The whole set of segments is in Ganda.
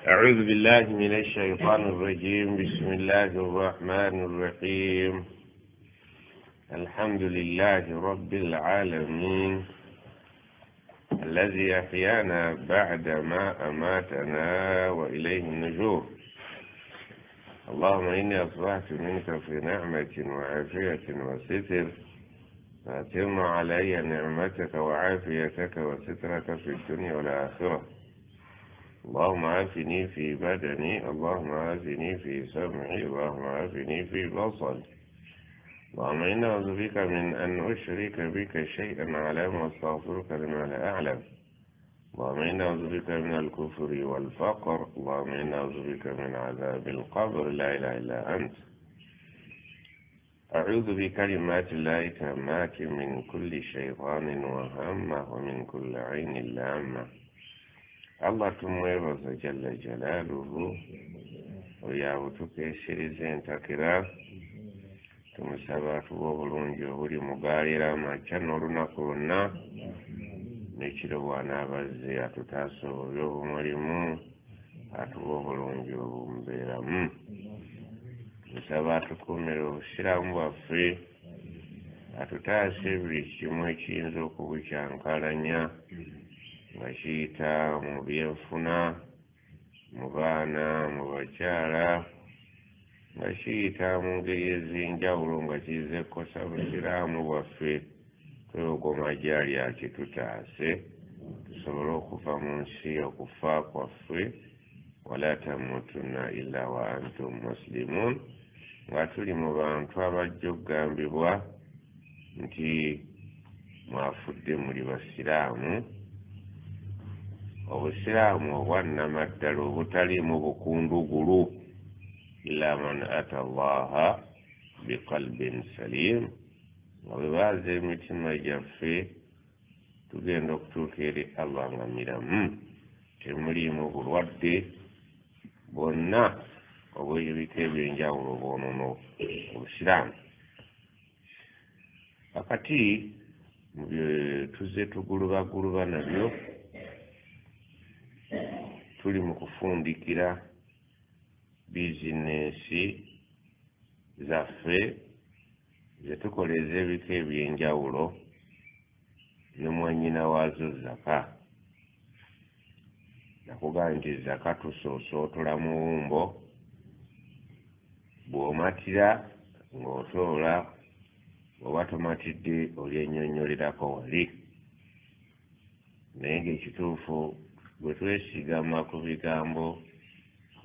أعوذ بالله من الشيطان الرجيم. بسم الله الرحمن الرحيم. الحمد لله رب العالمين الذي أحيانا بعدما أماتنا وإليه النشور. اللهم إني أصبحت منك في نعمة وعافية وستر، فأتم علي نعمتك وعافيتك وسترك في الدنيا والآخرة. اللهم عافني في بدني، اللهم عافني في سمعي، اللهم عافني في بصري. اللهم إني أعوذ بك من أن أشرك بك شيئا أعلم وأستغفرك لما لا أعلم. اللهم إني أعوذ بك من الكفر والفقر. اللهم إني أعوذ بك من عذاب القبر، لا إله إلا أنت. أعوذ بكلمات الله التامات من كل شيطان وهمة ومن كل عين لامة. Allah tumwebaza jalla jalaaluhu oyabutukeesereza entakera, tumusaba atuwa obulungi obuli mugaalira amakya n'olunaku lwonna, n'ekiro bw'anaabazze atutaasa obubi obumulimu, atuwa obulungi obumubeeramu. Tumusaba atukuumire obusiraamu bwaffe, atutaase buli kimu ekiyinza okubukyankalanya, nga kiyita mu byenfuna, mu baana, mu bakyala, nga kiyita mu ngeri ez'enjawulo, nga kiza ekkosa busiraamu bwaffe. Twegoma gy'ali akitutaase, tusobole okuva mu nsi okufa kwaffe, wala tamutunna illa wa antum muslimun, nga tuli mu bantu abajja okugambibwa nti mwafudde muli basiraamu. Obusiraamu obwannamaddala obutaliimu bukundugulu, illa man ata allaha biqalbin salim. Nga bwe baaza emitima gyaffe tugenda okutuuka eri Allah nga miramu, temuliimu bulwadde bwonna obw'ebika ebyenjawulo bwonono obusiraamu. Akati mu bye tuzze tugulubaguluba nabyo, tuli mu kufundikira bizinensi zaffe ze tukola ez'ebika ebyenjawulo ne mwannyina waazo Zzaka. Nakugamba nti Zzaka tusoosootola muwumbo, bw'omatira ng'otoola, oba tomatidde olyennyonnyolerako wali. Naye ng'ekituufu bwe twesigama ku bigambo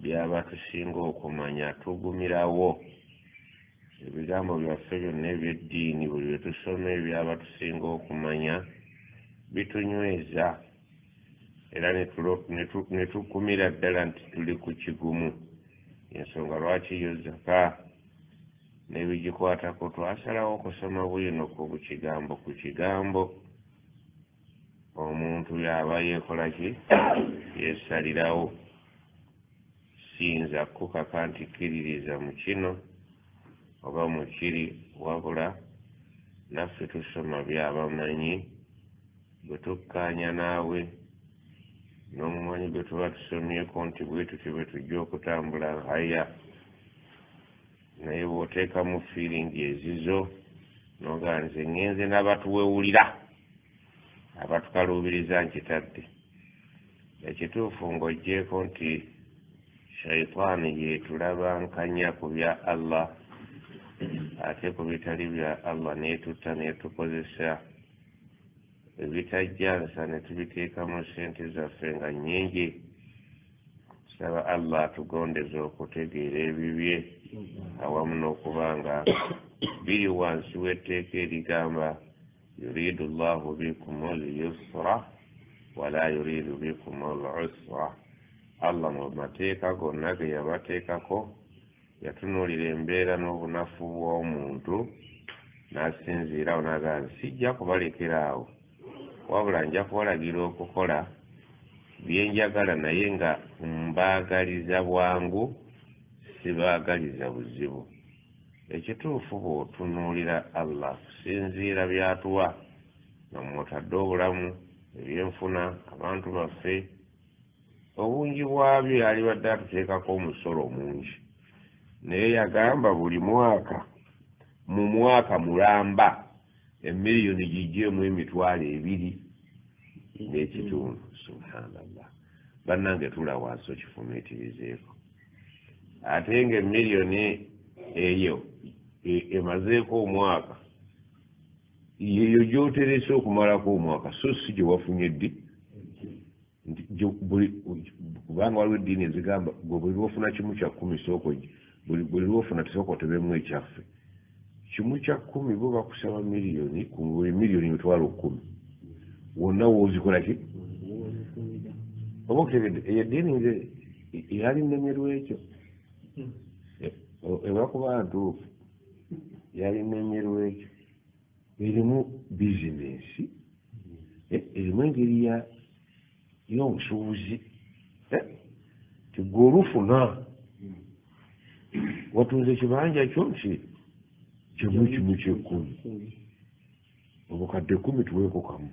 byaba tusinga okumanya, tugumirawo. Ebigambo byaffe byonna eby'eddiini buli bwe tusoma ebyaba tusinga okumanya bitunyweza, era ne tukumira ddala nti tuli ku kigumu. Ensonga lwaki yo Zzaka n'ebigikwatako twasalawo okusoma bwino ku kigambo ku kigambo. Omuntu yaba yeekola ki? Yeesalirawo. Siyinza kukaka nti kkiririza mu kino oba mu kiri, wabula naffe tusoma byabamanyi. Bwe tukkaanya naawe n'omumanyi gwe tuba tusomyeko nti bwe tuti bwe tujja okutambula haya, naye bw'oteekamu fiiringi ezizo noga nze ngenze n'abatuwewulira, abatukaluubiriza nkitadde. Ekituufu ng'oggyeko nti shaitaani yeetulabankanya ku bya Allah, ate ku bitali bya Allah neetutta neetukozesa ebitajjansa ne tubiteekamu ssente zaffe nga nnyingi. Tusaba Allah atugondeze okutegeera ebibye awamu n'okuba nga biri wansi w'etteeka erigamba yuridu llahu bikum al-yusra wala yuridu bikum al-usra. Allah mu mateeka gonna ge yabateekako yatunuulira embeera n'obunafu bw'omuntu, n'asinziirawo n'agamba sijja kubalekera awo, wabula nja kubalagira okukola bye njagala, naye nga mbaagaliza bwangu, sibaagaliza buzibu. Ekituufu bw'otunuulira Allah, kusinziira by'atuwa nga mwotadde obulamu, ebyenfuna, abantu baffe, obungi bwabyo yali badde atuteekako omusolo mungi naye yagamba buli mwaka mu mwaka mulamba emiliyoni gijjeemu emitwalo 2.5. Subhanallah. Bannange tula wansi okifumiitirizeeko ate nga emiliyoni eyo emazeeko omwaka yeyo gyoterese okumalako omwaka so si gye wafunye ddi kubanga waliwo eddiini ezigamba buli lwofuna 1/10 sooka buli lwofuna tesooka otebemu ekyaffe 1/10 bo bakusaba miliyoni ku buli miliyoni emitwalo 10 wonna woozikolaki oba okutegedde eyo eddiini nze yali nnemerwekyo ebakuba ntuufu yali nnemerwekyo erimu bizinensi erimu engeri y'obusuubuzi tigwe olufuna watunze ekibanja kyo nti kimu 10 obukadde 10 tuweeko kamu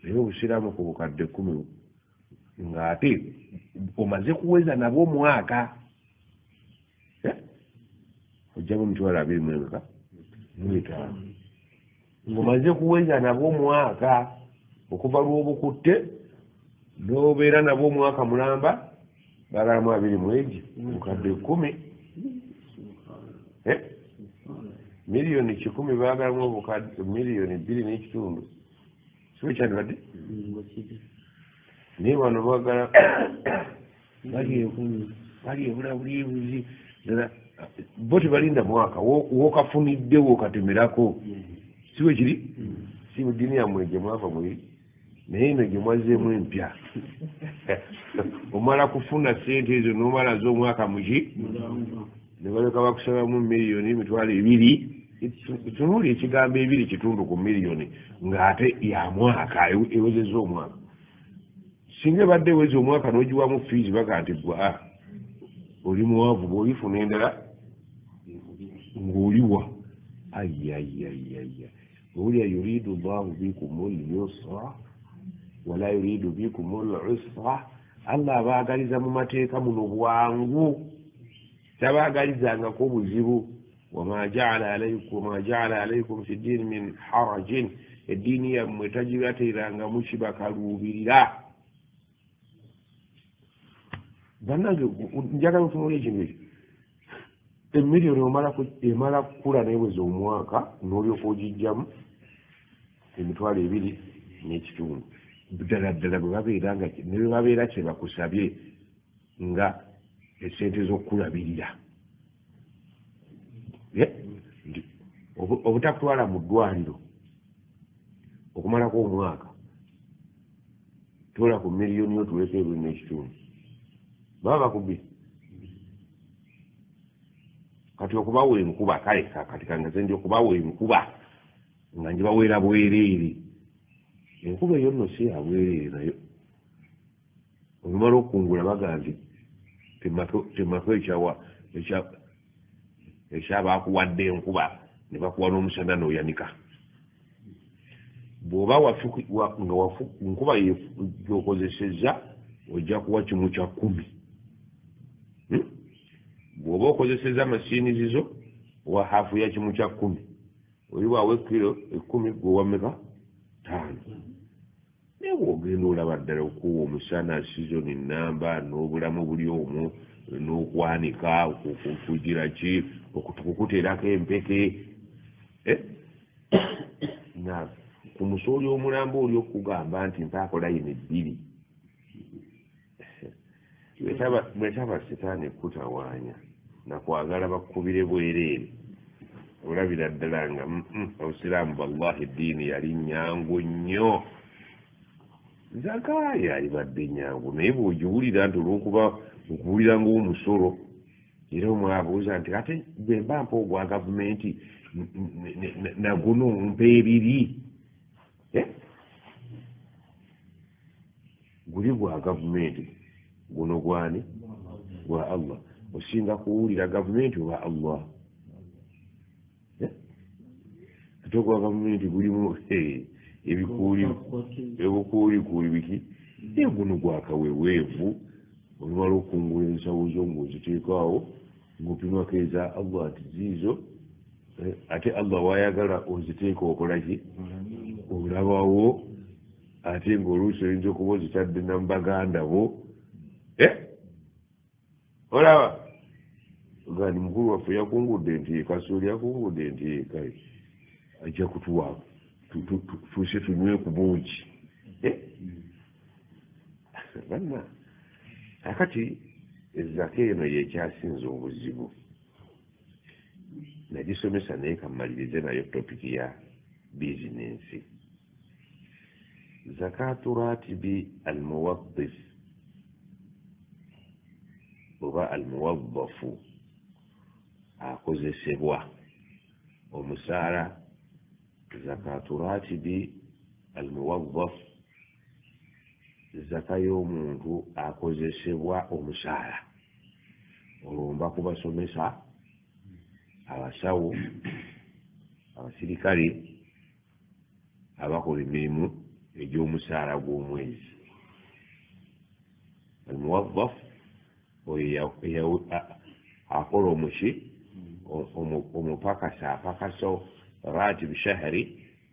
naye obusiraamu ku bukadde 10 ng'ate omaze kuweza nabwo omwaka ojjamu emitwalo 25 ng'omaze kuweza nabwo omwaka okuva lw'obukutte n'obeera nabwo omwaka mulamba baagalamu 20 bukadde 10 miliyoni 10 baagalamu obukadde miliyoni 2.5 siwe kyandibadde naye bano baagala bali ebulabulibuzi ddala bo tebalinda mwaka wokafunidde wokatemerako siwe kiri si mu ddiini yammwe gye mwava mweri naye eno gye mwazeemu empya omala kufuna ssente ezo n'omala z'omwaka muki ne baleka bakusabamu miliyoni emitwalo 2 tunuuli ekigambo 2 ku miliyoni ng'ate ya mwaka ewezezza omwaka singa ebadde eweza omwaka n'ogiwamu fiizi baga nti gwa oli muwavu bw'olifuna endala ng'oliwa ayayayaya ولي يريد الله بكم اليسر ولا يريد بكم العسر الله baagaliza mu mateeka muno bwangu tabaagalizangako buzibu wama jaala alaykum fi ddiini min harajin eddiini yammwe tagibateerangamu kibakaluubirira bannange njagala otunuulya ekintu ekyo emiliyoni emala kukula neeweza omwaka n'olyoka ogijjamu emitwalo 2.5 ddala ddala bwe babeera nga ne bwe babeera kye bakusabye nga esente z'okulabirira obutakutwala mu ddwaliro okumalako omwaka tola ku miliyoni otuleka 2.5 baba bakubbi kati okubawa enkuba kale kati kangaze ndi okubawa enkuba nga njibaweera bwereere enkuba eyo nno si ya bwereere nayo olumala okukungula baga nti temako ekyabakuwadde enkuba ne bakuwa n'omusana n'oyanika bw'oba nkuba gyokozesezza ojja kuwa 1/10 bw'oba okozeseza mashinizizo wa hafu ya 1/10 oliwaawo kilo 10 gwewammeka 5 naye bw'ogenda olaba ddala okuwa omusana sizoni namba n'obulamu buli omwo n'okwanika okugira ki okukuteerako empeke na ku musooli omulambo oli okugamba nti mpaako layini 2 bwetaba sitaani kutawaanya nakwagala bakubire bwereere olabira ddala nga obusiraamu wallahi eddiini yali nnyangu nnyo Zzaka yalibadde nnyangu naye bw'ogiwulira nti olw'okuba okuwulira ng'omusolo era omwabuuza nti ate bwe mba mpa ogwa gavumenti naguno mpa 2 guli gwa gavumenti guno gwani gwa Allah osinga kuwulira gavumenti oba Allah ate ogwa gavumenti gulimu ebikuuli biki naye guno gwakaweweevu olumala okungula ensawo zo ng'oziteekaawo ng'opimako eza Allah ati ziizo ate Allah wayagala oziteeka okolaki olabawo ate ng'oluusi oyinza okuba ozitadde namubaganda bo olaba gandi mukulu waffe yakungudde enteeka sooli yakungudde enteeka ajja kutuwa tuuse tunywe ku bungi banna akati ezzaka eno yekyasinza obuzibu nagisomesa naye kamalirize nayo topiki ya bizinensi zakatu ratibi almuwaddif oba almuwaddafu akozesebwa omusaala zakatu ratibi almuwaddaf zaka y'omuntu akozesebwa omusaala olwomba kubasomesa abasawo abasirikale abakola emirimu egy'omusaala gw'omwezi almuwaddaf oyo akola omuki omupakasi apakasa ratib shahri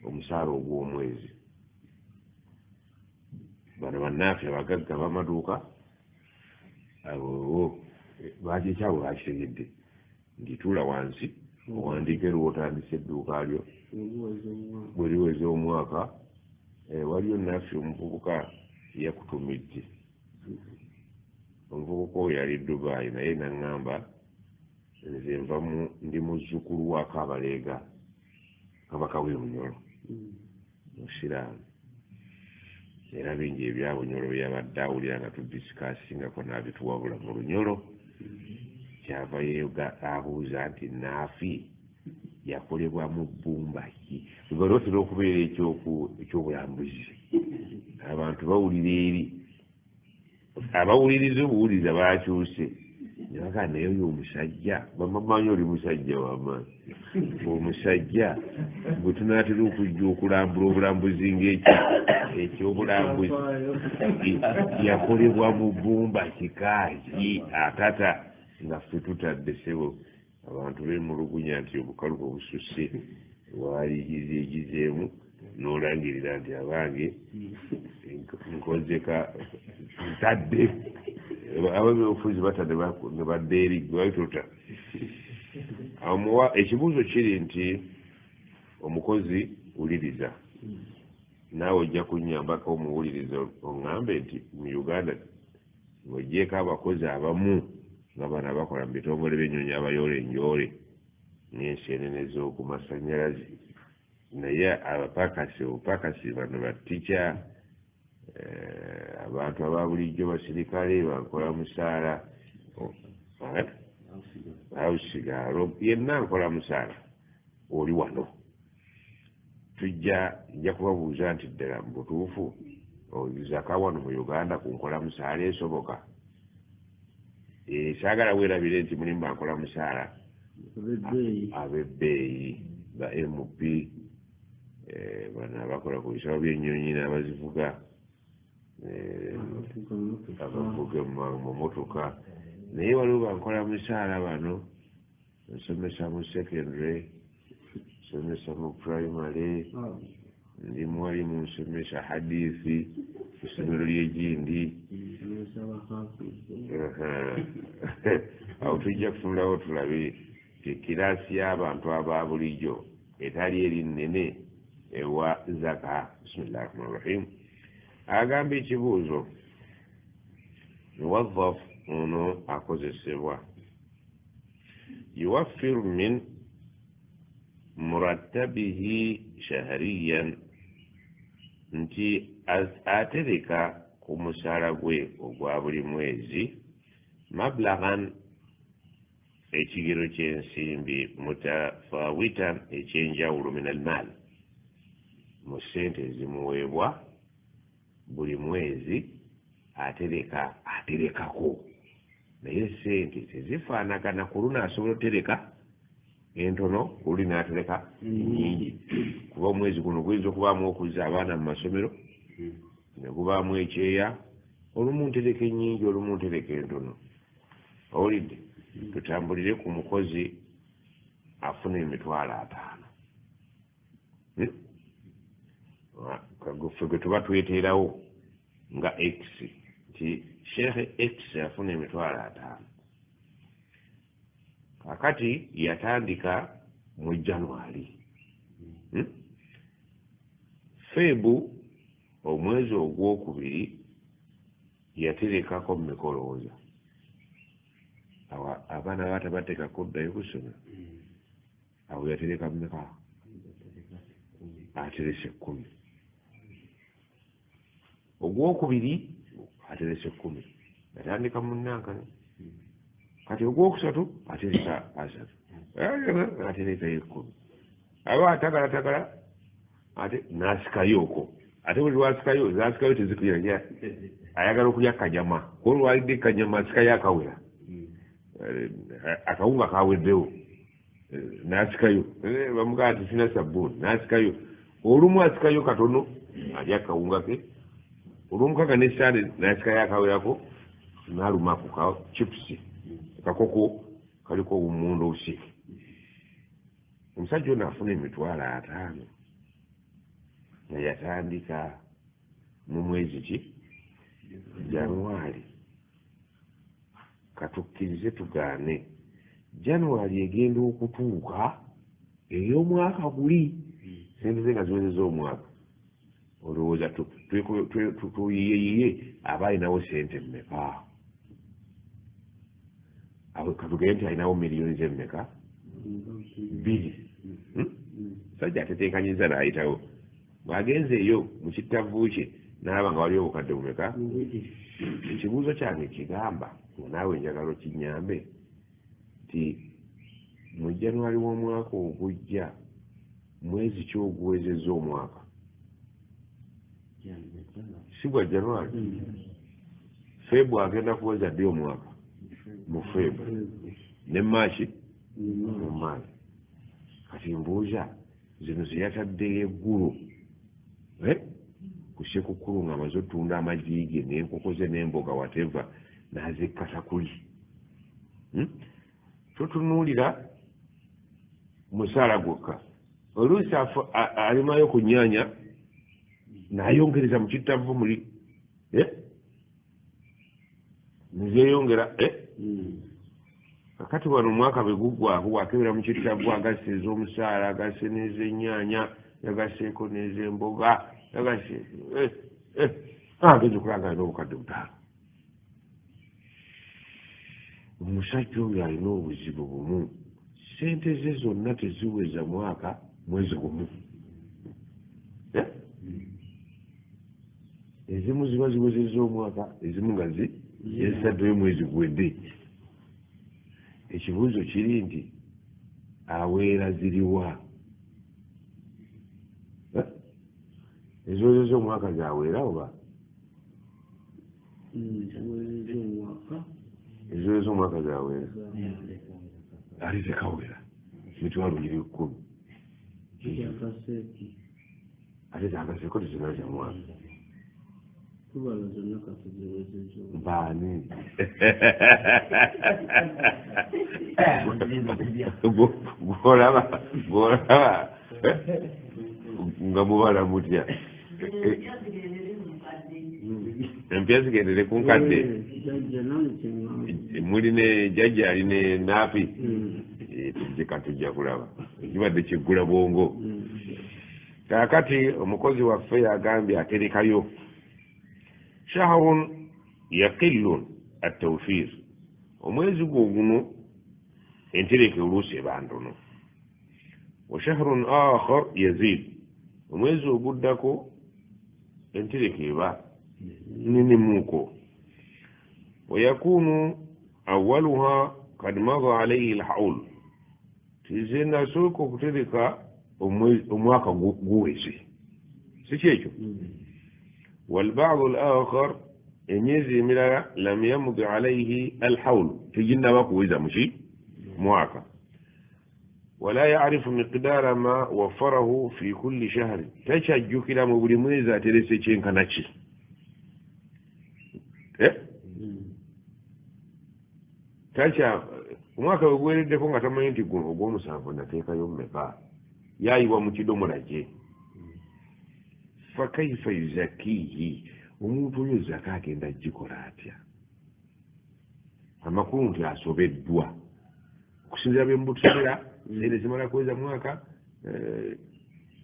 omusaala ogw'omwezi bano bannaffe abagagga bamaduuka abo bakikyabo bakitegedde ndituula wansi owandiika eriwotandisa edduuka lyo bwe liweza omwaka waliyo naffe omuvubuka yakutumidde omuvubuka oyo yali Dubai naye naŋŋamba nze nva ndi muzzukulu wa Kabaleega kabaka w'e Bunyoro musiraamu era bingi ebya Bunyoro byabadde awulira nga tudisikaasingako n'abituwabula mu Lunyoro kyava yeyoga abuuza nti naafi yakolebwa mu bbumba ki bwe otera okubeera ekyobulambuzi abantu bawulira eri abawuliriza obuwuliza bakyuse nebagaa naye oyo omusajja bamamanyi oli musajja wamaanyi omusajja bwe tunaatera okujja okulambula obulambuzi ng'ekyobulambuzi yakolebwa mu bbumba kikaaki atata nga ffe tutadde sebo abantu bemulugunya nti obukalu obususse waali egizeemu n'olangirira nti abange nkozeka ntadde ababyobufuzi batadde ne badde eri gwebaitota ekibuuzo kiri nti omukozi wuliriza naawe ojja kunnyambako omuwuliriza oŋŋambe nti mu Uganda ng'oggyeko abakozi abamu nga bano abakola mu bitongole by'ennyonyi abayoola enjoole n'enseenene z'oku masannyalaze naye obupakasi bano batica abantu aba bulijjo basirikale bankola musaala awusigaalo yenna nkola musaala oli wano nja kubabuuza nti ddala mu butuufu zaka wano mu Uganda ku nkola musaala esoboka saagala weerabire nti mulimu bankola musaala ab'ebbeeyi ba MP bano abakola ku bisabo by'ennyonyi n'abazivuga abavuga mu motoka naye waliwo bankola musaala bano nsomesa mu secondary nsomesa mu primary ndi mwalimu nsomesa hadithi ku ssomero ly'egindi awo tujja kutunulawo tulabe ekiraasi y'abantu aba bulijjo etali eri nnene ewa zaka bisimillahi rahmani rahim agamba ekibuuzo muwazzaf ono akozesebwa yuwaffiru min murattabihi shahriyan nti atereka ku musaala gwe ogwa buli mwezi mablaghan ekigero ky'ensimbi mutafawitan ekyenjawulo min almaal mu ssente ezimuweebwa buli mwezi aterekako naye ssente tezifaanagana ku luno asobola otereka entono ku luli n'atereka nyingi kuba omwezi guno guyinza okubaamu okuzza abaana mu masomero ne gubaamu ekyeya olumu ntereka ennyingi olumu ntereka entono owulidde tutambulire ku mukozi afuna $5,000 ffe gwe tuba tweteerawo nga x nti sheekhe x afuna $5,000 kakati yatandika mu January feebu omwezi ogwokubiri yaterekako mumikolooza abaana batabateekako ddayo kusoma awo yatereka mmeka aterese 10 ogwokubiri aterese 10 yatandika munnankana kati ogwokusatu atereka 3 atereka 10 aba atagala ate nasikayooko ate buli lwasikayo zasikayo tezikuyanja ayagala okulya kanyama kuba lwalidde kanyama asikayo akawera akawunga kaweddewo nasikayo bamugaa ti sina sabbuuni nasikayo olumu asikayo katono alya akawunga ke olwomukaga nesaade nasikayo akawerako naluma ku ka chipusi kakoko kaliko obumundu obusike omusajja ono afuna $5,000 nga yatandika mu mwezi ki January katukkirize tugaane January egenda okutuuka ey'omwaka guli sente ze nga ziwezeza omwaka olowooza tuyiyeyiye aba alinawo sente mmeka katugende nti alinawo miliyoni zemmeka 2 sajja ateteekanyiza n'ayitawo bw'agenze eyo mu kittavu kye n'alaba nga waliwo obukadde bumeka ekibuuzo kyange kigamba naawe njagala okinyambe nti mu January w'omwaka ogujja mwezi ki oguwezezza omwaka si gwa January Febu agenda kuweza ddi omwaka mu Febu ne Maachi mu Maachi kati mbuuza zino zeyataddeyo eggulu ku Ssekukulu nga amaze otunda amagi ge n'enkoko ze n'emboga whatever n'azekkata kuli totunuulira musaala gwokka oluusi alimayo ku nnyaanya n'ayongereza mu kittavu muli nizeyongera kakati wano omwaka bwe guggwaako wakebera mu kittavu agasse ez'omusaala agasse n'ez'ennyaanya yagasseeko n'ez'emboga yagasse ageze okulanga alina obukadde 5 omusajja oyo alina obuzibu bumu sente ze zonna teziweza mwaka mwezi gumu ezimu ziba ziwezezza omwaka ezimu nga ezitaddeyo mwezi gwedde ekibuuzo kiri nti aweera ziriwa eziwezezza omwaka zaweera oba eziwezezza omwaka zaweera ali zikawera $10,000 ate zakaseeko tezinaza mwaka mbaani bw'olaba nga mubala mutya empya zigendere ku nkadde muli ne jjajja ali ne naapi tujja kulaba kibadde kiggula bwongo kaakati omukozi waffe yagambye aterekayo shahrun yaqillun at-tawfir omwezi guno entereke oluusi eba ntono wa shahrun akhar yazid omwezi oguddako entereke eba ninimuuko wayakunu awaluha kad mada alayhi alhaul tize nasooka okutereka omwaka guweze si kyekyo والبعض الآخر emyezi emirala lam yamudi alayhi alhaul teginnaba kuweza muki mwaka wala yarifu miqdara ma waffarahu fi kulli shahri takyajjukira mu buli mwezi aterese kyenkana ki takya omwaka we guwereddeko nga tamanyi nti guno ogw'omusanvu nateekayo mmeka yayiwa mu kidomola kye fakaifa yuzakihi omuntu oyo zaka agenda gikola atya amakulu nti asobeddwa okusinzira byemubutusomera sente zimala kweza mwaka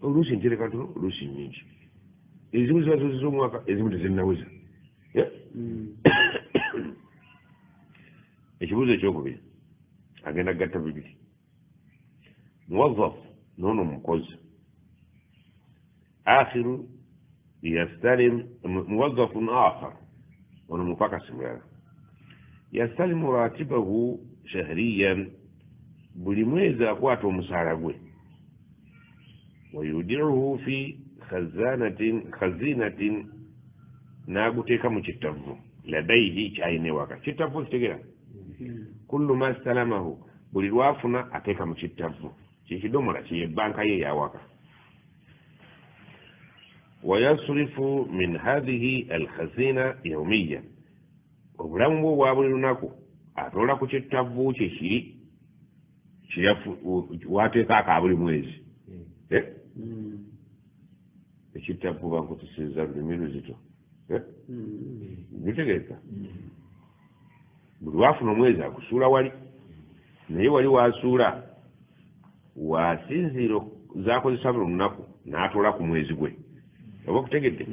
oluusi ntereka ntono oluusi nyingi ezimu ziba zozeza omwaka ezimu tezinnaweza ekibuuzo ekyokubiri agenda gatta bibiri muwazzaf noono mukozi akhiru yastalim muwazzafun akhar ono mupakasi mulala yastalimu ratibahu shahriyan buli mwezi akwata omusaala gwe wayudiruhu fi khazinatin n'aguteeka mu kittavu ladaihi kyalina ewaka kittavu kitegera kullu ma stalamahu buli lwafuna ateeka mu kittavu kyekidomola kye banka ye yawaka wayasrifu min hadhihi alkhazina yaumiya obulamu bwe obwa buli lunaku atoola ku kittavu kye kiri wateeka aka buli mwezi ekittavu bankutusiza lulimi luzito bitegeeza buli wafuna omwezi akusuula wali naye wali wasuula wasinziira zakozesa buli lunaku n'atoola ku mwezi gwe oba okutegedde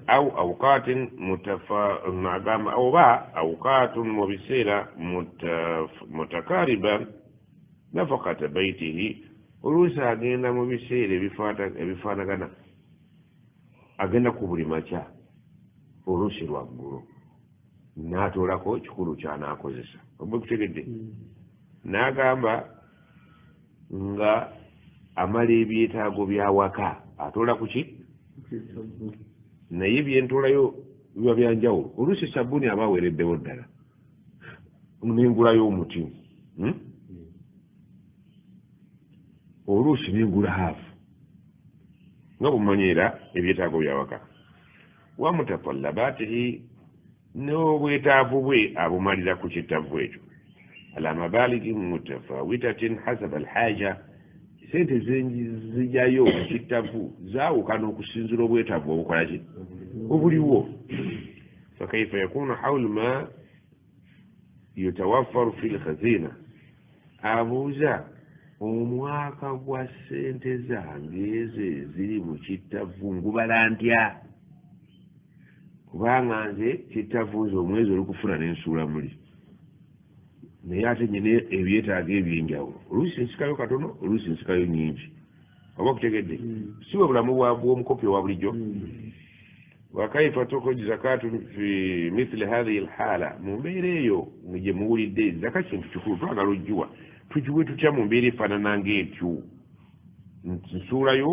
au awukatin nagamba oba awukatun mu biseera mutakariban nafakata baitihi oluusi agenda mu biseera ebifaanagana agenda ku buli makya oluusi lwaggulu n'atoolako ekikulu kyanaakozesa oba okutegedde n'agamba nga amala ebyetaago byawaka atoola ku ki naye byentoolayo biba byanjawulo oluusi sabbuuni aba aweereddewo ddala nengulayo omuti oluusi nengula haafu nga bumanyiira ebyetaago byawaka wamutatallabaatihi n'obwetaavu bwe abumalira ku kittavu ekyo ala mabaligi mutafawitatin hasaba alhaja sente zijjayo mu kittavu zaawukana okusinzira obwetaavu obukola ki obuliwo fakaifa yakunu hawlu ma yutawaffaru fi lkhazina abuuza omwaka gwa sente zange ezo eziri mu kittavu ngubala ntya kubanga nze kittavu nze omwezi olikufuna nensuula muli naye ate nyine ebyetaaga ebyenjawulo oluusi nsikayo katono oluusi nsikayo nyingi oba kutegedde si bwe bulamu bw'omukopi owa bulijjo wakaifa tukhruju zakatu fi mithli hadhihi alhala mu mbeera eyo gye muwulidde zaka kintu kikulu twagala ojjuwa tukiwe tutya mu mbeera efaanana ng'etyo nsuulayo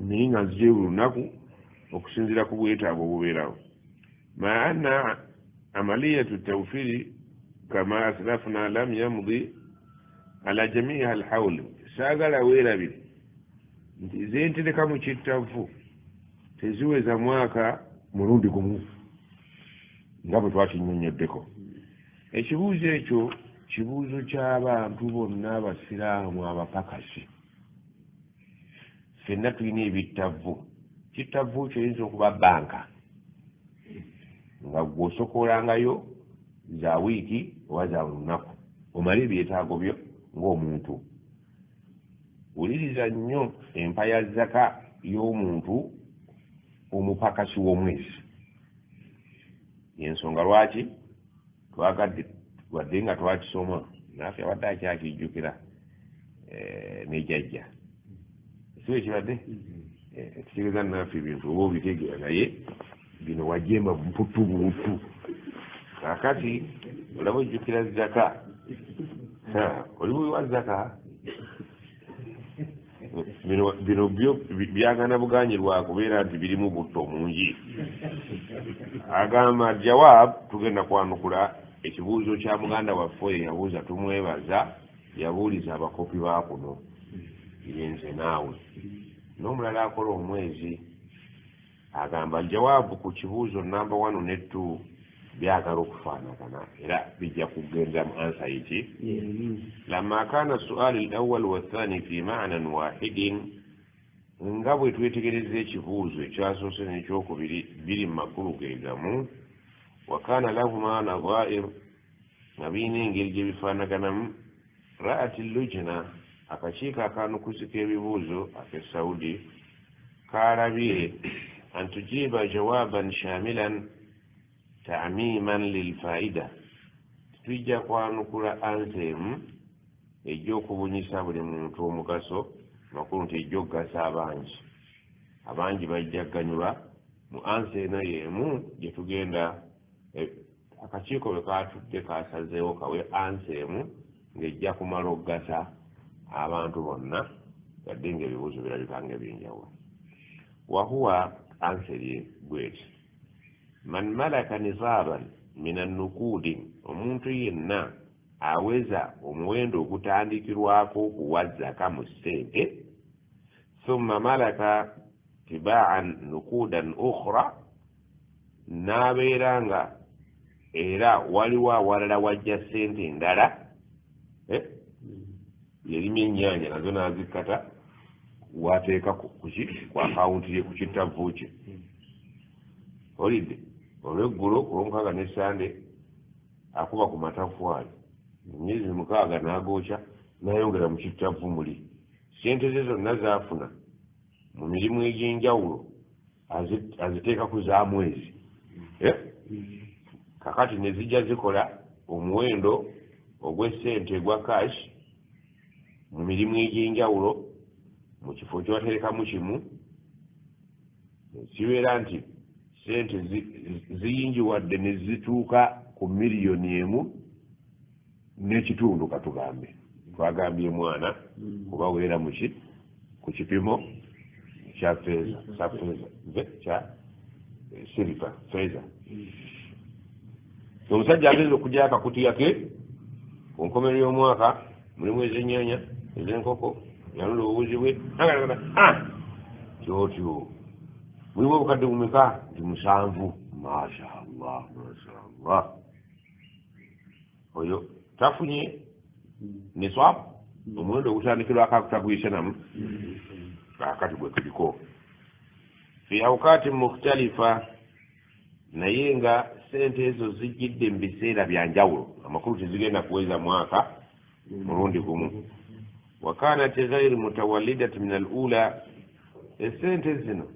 naye nga nzijeyo buli lunaku okusinziira ku bwetaavu obubeerawo ma anna amaliyatu tawfiri kama aslafna lam yamdi ala jamiiha alhawl saagala weerabire nti zentereka mu kittavu teziweza mwaka mulundi gumu nga bwe twakinyonyoddeko ekibuuzo ekyo kibuuzo ky'abantu bonna abasiraamu abapakasi ffenna tulina ebittavu kittavu kyoyinza okuba banka nga gweosokoolangayo za wiiki oba za lunaku omala ebyetaago byo ng'omuntu wuliriza nnyo empa ya zaka y'omuntu omupakasi w'omwezi yensonga lwaki twagadde wadde nga twakisoma naffe abadde akyakijjukira nejjajja siwe kibadde tutegeeza naffe ebintu oba obitegera naye bino wajemba mputu buntu kakati olaba ojjukira zaka oli buwa zaka bino byo byagana buganyirwa kubeera nti birimu butto mungi agamba jawab tugenda kwanukula ekibuuzo kya muganda waffe oyo yabuuza tumwebaza yabuuliza abakopi ba kuno yenze naawe n'omulala akola omwezi agamba aljawaabu ku kibuuzo namba 1 ne 2 byagala okufaanagana era bijja kugenda mu ansa iti lamma kaana suaali alawal wathani fi maanan wahidin nga bwe twetegereza ekibuuzo ekyasoose n'ekyokubiri biri mu makulu ge gamu wa kaana lahuma nadhair nga birina engeri gye bifaanaganamu ra'at lujna akakiiko akanukusika ebibuuzo ak'e saudi kaalabye an tujiba jawaaban shamilan ta'miman lilfaida tujja kwanukula ansa emu ejja okubunyisa buli muntu omugaso makulu nti ejja okugasa abangi bajja kuganyulwa mu ansa eno y'emu gye tugenda akakiiko bwe kaatudde kasazeewo kawe ansa emu ng'ejja kumala okugasa abantu bonna yadde ng'ebibuuzo birabika ng'ebyenjawulo wahuwa ansa eri bweti man malaka nisaaban min annukudi omuntu yenna aweza omuwendo ogutandikirwako okuwa zzaka mu ssente thumma malaka tibaan nukudan ukhra n'abeera nga era waliwo awalala wajja ssente endala yerimye ennyaanya nazo n'azikkata wateeka ku akawunti ye ku kittavu kye olidde olweggulo ku lwomukaaga ne sande akuba ku matafaali emyezi 6 n'agookya n'ayongera mu kittavu muli sente ze zonna zaafuna mu mirimu egy'enjawulo aziteeka ku za mwezi kakati ne zijja zikola omuwendo ogw'essente gwa cash mu mirimu egy'enjawulo mu kifo kyoterekamu kimu kibeera nti sente ziyingiwadde ne zituuka ku miliyoni emu n'ekitundu katugambe twagambye mwana kuba weera muki ku kipimo kya feeza kya siliva feeza omusajja ageze okujja akakutiya ke ku nkomerero y'omwaka mulimu ez'ennyaanya ez'enkoko yanula obubuzi bwe kyotyo mulimu obukadde bumeka nti 7 mashaallah oyo tafunye ne swap omuwendo ogutandikirwako akutagwise namu kakati bwe tuliko fi awukati mukhtalifa naye nga sente ezo zijjidde mu biseera bya njawulo amakulu tezigenda kuweza mwaka mulundi gumu wa kanat ghayru mutawallidat min al-ula esente zino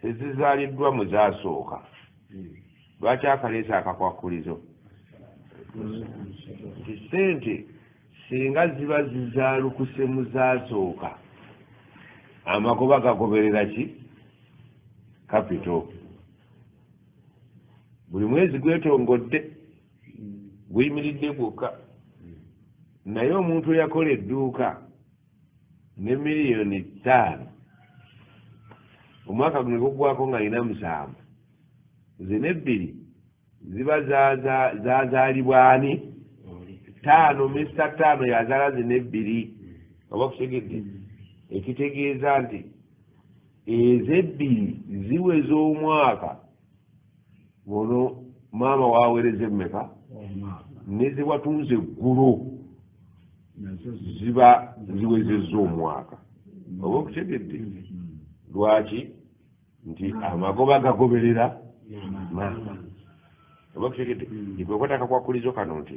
tezizaaliddwa mu zaasooka lwaki akaleesa akakwakulizo nti sente singa ziba zizaalukuse mu zaasooka amagoba gagoberera ki kapito buli mwezi gwetongodde guyimiridde gwokka naye omuntu yakola edduuka ne miliyoni 5 omwaka guno gugwako nga alina 7 zino 2 ziba zazaalibwa ani 5 Mr. 5 yazaala zino 2 oba kutegedde ekitegeeza nti ezo 2 ziweza omwaka ono maama waweereza emmeka neziwatunze eggulu ziba ziwezezza omwaka oba okutegedde lwaki nti amagoba gagoberera maama oba okutegedde ikwekwata akakwakulizo kano nti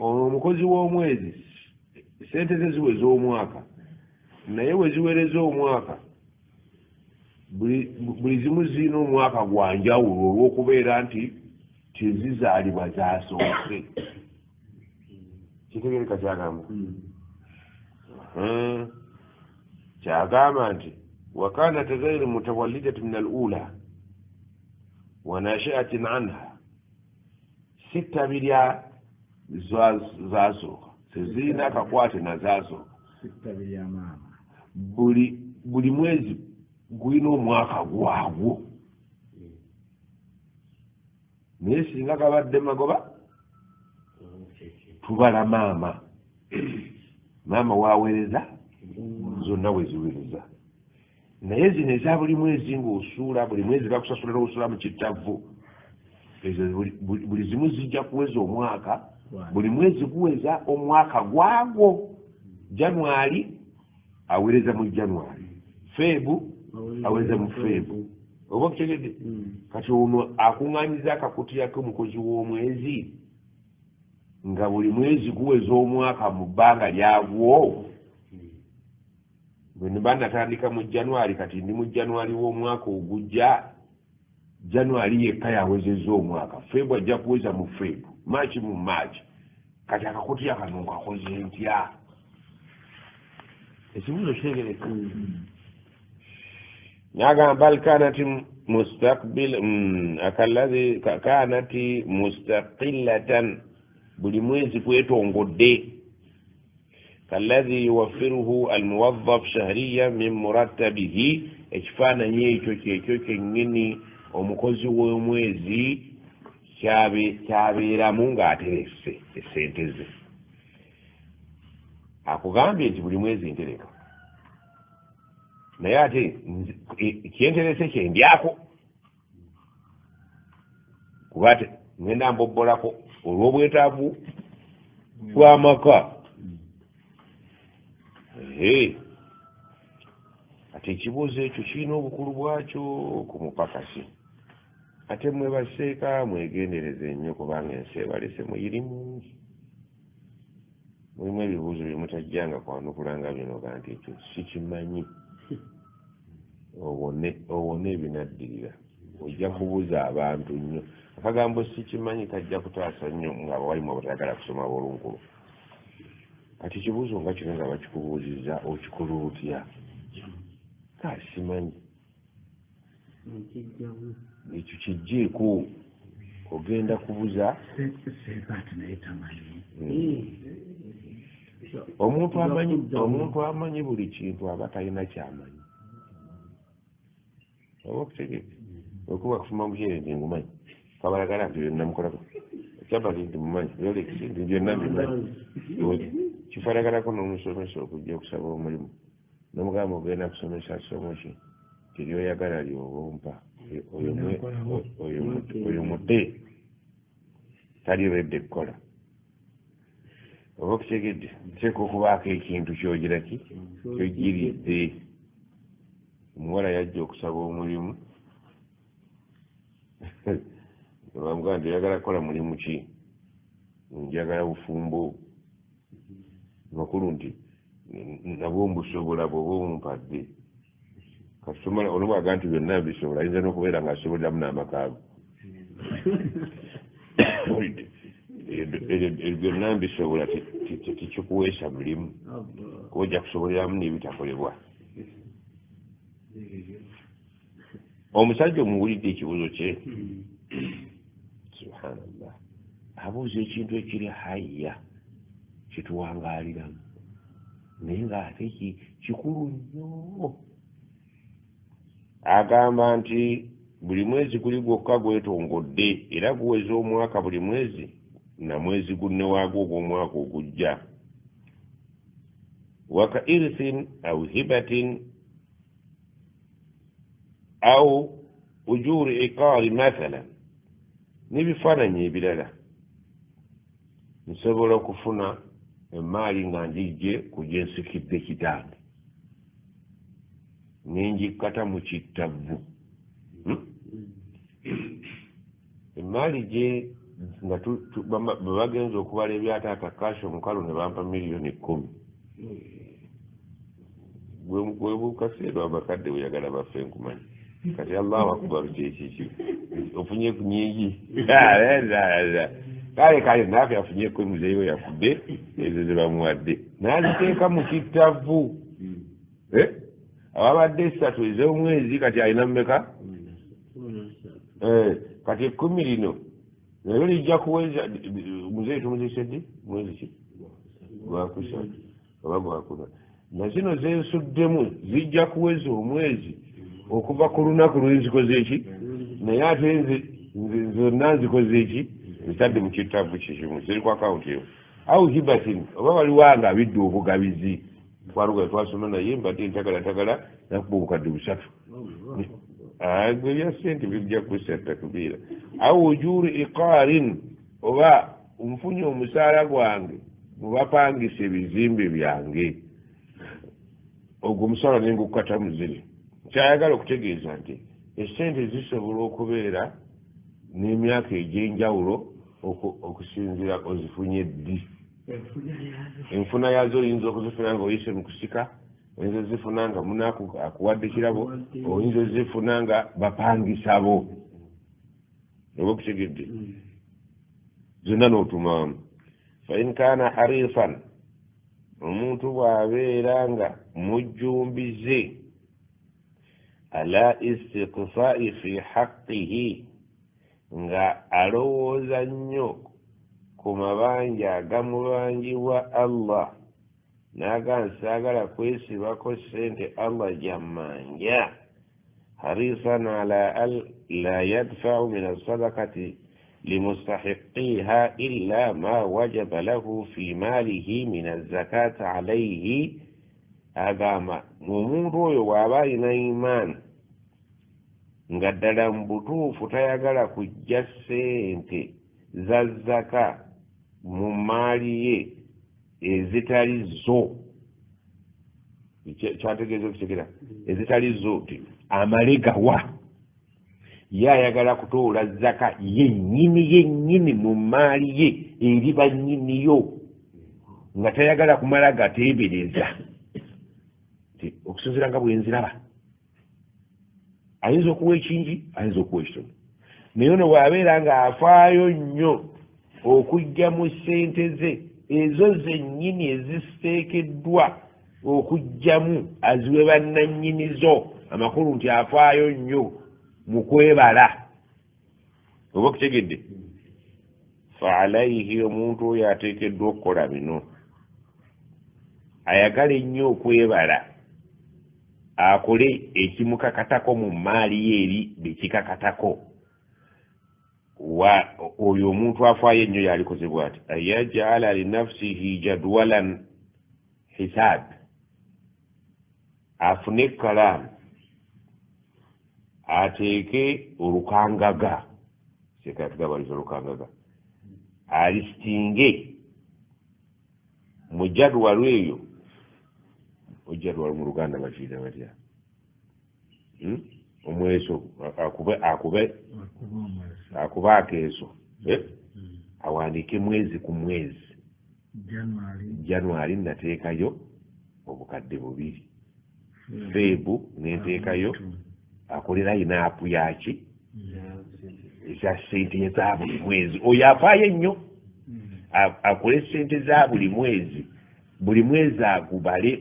ono omukozi w'omwezi sente ze ziweza omwaka naye we ziwereza omwaka buli zimu ziina omwaka gwa njawulo olw'okubeera nti tezizaalibwa zaasoose kitegereka kyagamba kyagamba nti wakanat ghayru mutawallidat min al-ula wa nashi'atin anha sittabirya zaasooka tezirina akakwate na zaasooka buli mwezi gulina omwaka gwagwo naye singa gabadde magoba tubala maama waweereza zonna we ziweereza naye zino eza buli mwezi ng'osuula buli mwezi bakusasula n'osula mu kittavu ezo buli zimu zijja kuweza omwaka buli mwezi guweza omwaka gwagwo January awereza mu January Febu awereza mu Febu oba kutegedde kati ono akuŋŋaanyiza akakutiya k'omukozi w'omwezi nga buli mwezi guweza omwaka mu bbanga lyagwo bwe niba natandika mu January kati ndi mu January w'omwaka ogujja January yekka yawezezza omwaka Febu ajja kuweza mu Febu March mu March kati akakutiya kano nkakoze ntya ekibuzo kitegereka نعم بل كانت مستقبل akaladhi kanati mustaqillatan buli mwezi kwetongodde kaladhi yuwaffiruhu almuwazzaf shahriyan min murattabihi ekifaananyi ekyo kyekyo kyennyini omukozi w'omwezi kyabeeramu ng'aterese essente ze akugambye nti buli mwezi ntereka naye ate kyenterese kyendyako kuba ate ngenda mbobbolako olw'obwetaavu bw'amaka ate ekibuuzo ekyo kirina obukulu bwakyo ku mupakasi ate mwebaseeka mwegendereze nnyo kubanga ensi ebalese muyirimu mulimu ebibuuzo bye mutajjanga kwanukulanga bino ga nti ekyo sikimanyi owone ebinaddirira ojja kubuuza abantu nnyo akagambo sikimanyi kajja kutaasa nnyo nga bawalimu abatayagala kusoma bolunkulu kati ekibuuzo nga kino nga bakikubuuzizza okikola otya kasimanyi ekyo kijjeeko ogenda kubuza omuntu amanyi buli kintu aba talina kyamanyi oba okutegeke okuba kufuma mukyere nti ngumanyi kabalagala nti byennamukolako ekyabali nti mumanyi yolekisi nti byonna mbimanyi kifalagalako n'omusomesa okujja okusaba omulimu nomugamba ogenda kusomesa ssomo ki kiryoyagala lyobompa oyo mutte taliredde kukola oba okutegedde teeka okubaako ekintu kyogira ki kyogiridde omuwala yajja okusaba omulimu bamugamba nti oyagala kukola mulimu ki njagala bufumbo makulu nti nabwo mbusobola bwoba omumpadde kasitoma olubwaga nti byonna bisobola ayinza n'okubeera ng'asoboleramu n'amakaago byonna mbisobola tikikuweesa mulimu kuba ojja kusoboleramu n'ebitakolebwa omusajja omuwulidde ekibuuzo kye subhanallah abuuza ekintu ekiri hayya kituwangaaliramu naye ng'ate kikulu nnyo agamba nti buli mwezi guli gwokka gwetongodde era guweza omwaka buli mwezi na mwezi gunne waagwo ogw'omwaka ogujja waka irithin au hibatin au ujuri iqari mathalan n'ebifaananyi ebirala nsobola okufuna emaali nga njijje ku gye nsikidde kitange ningikkata mu kittavu emaali gye nga bwe bagenza okubala ebyataata kaasi omukalu ne bampa miliyoni 10 gwe bukaseera abakadde bweyagala baffe nkumanyi kati allahu akubaru kyekiki ofunye ku nyingi kale naafe afunyeko muzeeyo yafudde ezo ze bamuwadde n'aziteeka mu kittavu ababadde 3 ez'omwezi kati alina mmeka kati 10 lino nalyo lijja kuweza muzeeyi tumuzisedde mwezi ki gwakusa oba gwakuna na zino zensuddemu zijja kuweza omwezi okuva ku lunaku lwenzikoze eki naye ate nze zonna nzikoze eki zitadde mu kittavu kikimu ziri ku akawunti eyo au hibatin oba waliwo nga abidde obugabizi twaluga twasoma naye mbadde ntagalatagala nakuba obukadde 3 gwe bya sente bijja kussa takbiira aw ujuru iqarin oba nfunye omusaala gwange mubapangisa ebizimbe byange ogwo omusaala nengukata muzire kyayagala okutegeeza nti esente zisobola okubeera n'emyaka egy'enjawulo okusinziira ozifunye ddi enfuna yazo oyinza okuzifuna nga oyise mu kusika oyinza ozifuna nga munaku akuwadde kirabo oyinza ozifuna nga bapangisa bo oba okutegedde zonna n'otumamu fain kana harifan omuntu bw'abeera nga mujjumbize ala istiqfai fi haqqihi nga alowooza nnyo ku mabanja agamubanjibwa Allah naga nsaagala kwesibako sente Allah jammanja harisan ala al la yadfa'u min as-sadaqati limustahiqiha illa ma wajaba lahu fi malihi min az-zakati alayhi agamba omuntu oyo bw'aba alina imaani nga ddala mu butuufu tayagala kujja ssente za zaka mu maali ye ezitali zo kyategeeza okutegera ezitali zo ti amale gawa ye ayagala kutoola zaka yennyini mu maali ye eri bannyiniyo nga tayagala kumala gateebereza okusinziira nga bwenziraba ayinza okuwa ekingi ayinza okuwa ekitono naye ono bw'abeera ng'afaayo nnyo okujja mu ssente ze ezo zennyini eziteekeddwa okujjamu aziwe bannannyinizo amakulu nti afaayo nnyo mu kwebala oba okutegedde fa alayhi omuntu oyo ateekeddwa okukola bino ayagala ennyo okwebala akole ekimukakatako mu maali ye eri bekikakatako oyo omuntu afaayo ennyo yalikozebwa ati ayajala linafsihi jadwalan hisab afune ekkalaamu ateeke olukangaga sekatugabaliza olukangaga alisitinge mu jadwalu eyo ojadwalu mu luganda bakiira batya omweso akube akeeso awandiike mwezi ku mwezi januari nateekayo obukadde 2 feebu neteekayo akolera inaapu yaki eza sente za buli mwezi oyo afaayo ennyo akole sente za buli mwezi agubale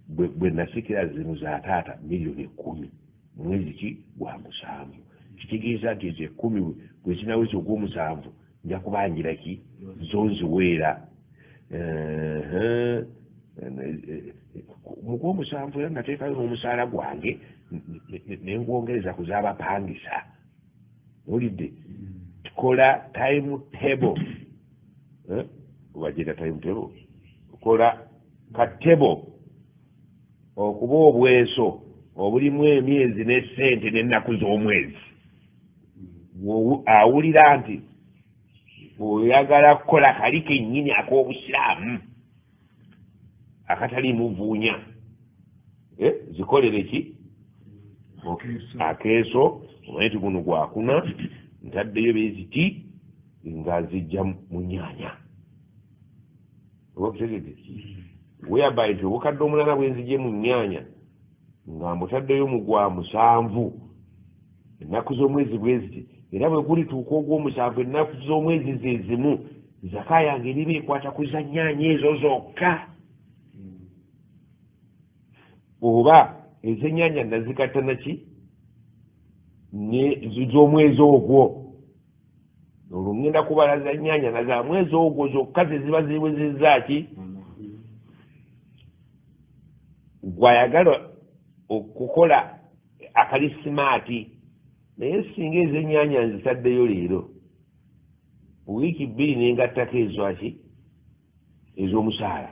bwe nasikira zino za taata miliyoni 10 mwezi ki gwa 7 kitegeeza nti ezo 10 bwe zinaweza ogw'omusanvu nja kubanjira ki zonziweera mu gw'omusanvu era nateekayo n'omusaala gwange nengwongereza ku z'abapangisa olidde tukola time table wajira time table tukola ka table okuba obweso obulimu emyezi n'essente n'ennaku z'omwezi awulira nti oyagala kukola kali kennyini ak'obusiraamu akatali muvuunya zikolere ki akeeso omanyi ti guno gwakuna ntaddeyo beziti nga nzijja mu nnyanya oba kutegedde whereby nti obukadde 8 bwenzijje mu nnyanya nga mbutaddeyo mu gwa 7 ennaku z'omwezi bweziti era bwe gulituuka ogw'omusanvu ennaku z'omwezi zezimu zaka yange eriba ekwata ku za nnyanya ezo zokka oba ez'ennyanya nazigatta naki z'omwezi ogwo olwo ngenda kubala za nnyanya na za mwezi ogwo zokka zeziba ziwezezzaaki gwayagala okukola akalisimaati naye singa ez'ennyanya nzitaddeyo leero wiiki 2 nengattako ezwaki ez'omusaala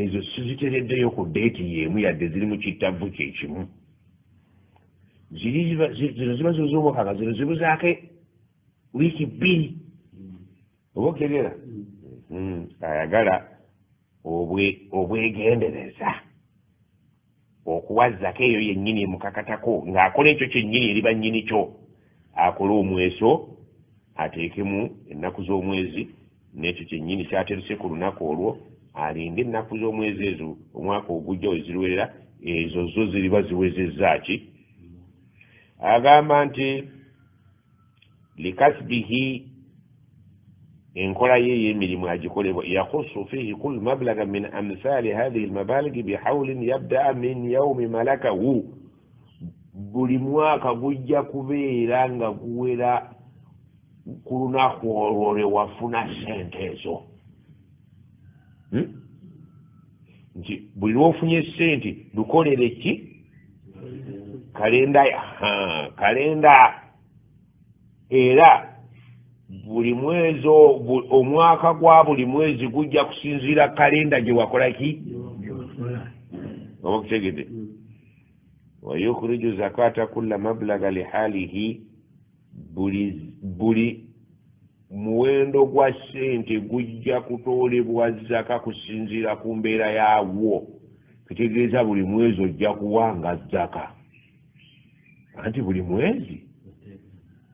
ezo sizitereddeyo ku deeti y'emu yadde ziri mu kittavu kyekimu zino ziba zoz'omwaka zino zibuzaako wiiki 2 oba okitegeera ayagala obwegendereza okuwa zzaka eyo yennyini emukakatako ng'akola ekyo kyennyini eriba nnyini kyo akola omweso ateekemu ennaku z'omwezi n'ekyo kyennyini kyaterese ku lunaku olwo alinde ennaku z'omwezi ezo omwaka ogujja weziruwerera ezo zo ziriba ziwezezzaaki agamba nti likasbihi enkola ye y'emirimu agikolebwa yakhusu fihi kul mablaga min amsali hadhihi almabaligi bihawlin yabdaa min yaumi malakahu buli mwaka gujja kubeera nga guwera ku lunaku olwo lwe wafuna sente ezo nti buli lwofunye sente lukolere ki kalenda era buli mwezi omwaka gwa buli mwezi gujja kusinziira kalenda gye wakola ki oba kutegedde wayukhriju zakata kulla mablaga lihalihi buli muwendo gwa sente gujja kutoolebwa zaka kusinziira ku mbeera yaagwo kitegeeza buli mwezi ojja kuwanga zaka anti buli mwezi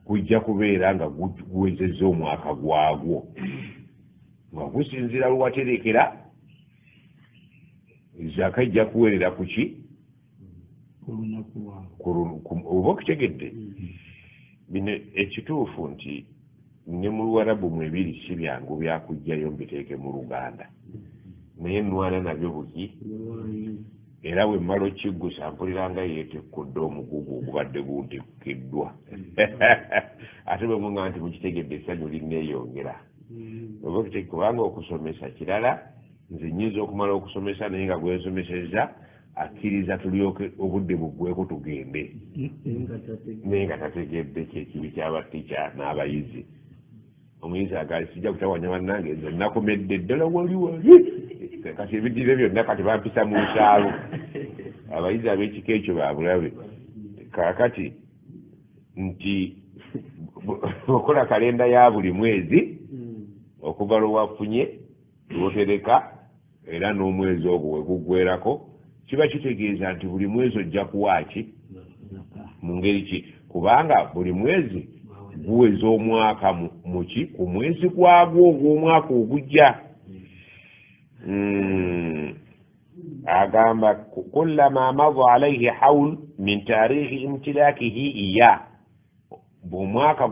gujja kubeera nga guwezezza omwaka gwagwo nga gusinziira lwewaterekera zaka ejja kuwerera ku ki oba okitegedde bino ekituufu nti ne mu luwarabu mwebiri si byangu byakugjayo mbiteeke mu Luganda naye nwana nabyo buki era bwe mmala okiggusa mpuliranga yeetekkudde omugugu ogubadde guntikkiddwa ate bwe muŋŋa nti mukitegedde essanyu linneeyongera oba kubanga okusomesa kirala nze nnyinza okumala okusomesa naye nga gwensomesezza akkiriza tulyoke obudde buggweko tugende naye nga tategedde kyekibi ky'abatica n'abayizi omuyizi agali sijja kutawanya bannange nze nakomedde ddala wali kati ebidire byonna kati bampisa mu nsaalo abayizi ab'ekika ekyo babulabe kaakati nti okola kalenda ya buli mwezi okuva lwewafunye lwotereka era n'omwezi ogwo weguggwerako kiba kitegeeza nti buli mwezi ojja kuwaaki mu ngeri ki kubanga buli mwezi guweza omwaka muki ku mwezi gwagwo ogw'omwaka ogujja agamba kullama madha alayhi hawl min tarikhi imtilakihi iya bw'omwaka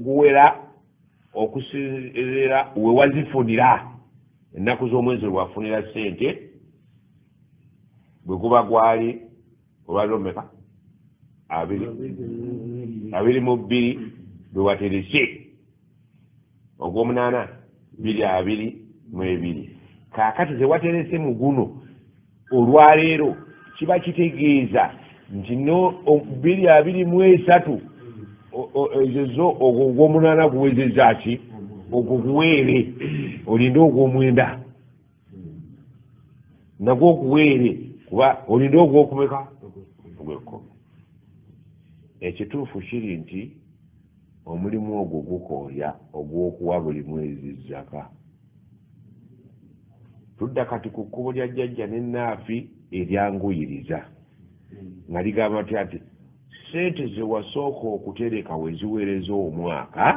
guwera okusinziira we wazifunira ennaku z'omwezi lwafunira sente bwe guba gwali olwalomeka 22 bwe waterese ogw'omunaana 22 kaakati ze waterese mu guno olwaleero kiba kitegeeza nti no 23 ezo ogw'omunaana guwezezza ki ogwo guweere olinde ogw'omwenda nagwo oguweere kuba olinde ogw'okumeka ogw'ekkumi ekituufu kiri nti omulimu ogwo gukooya ogw'okuwa buli mwezi zzaka tudda kati ku kkubo lya jjajja n'ennaafi eryanguyiriza nga ligamba tya nti sente ze wasooka okutereka we ziweereza omwaka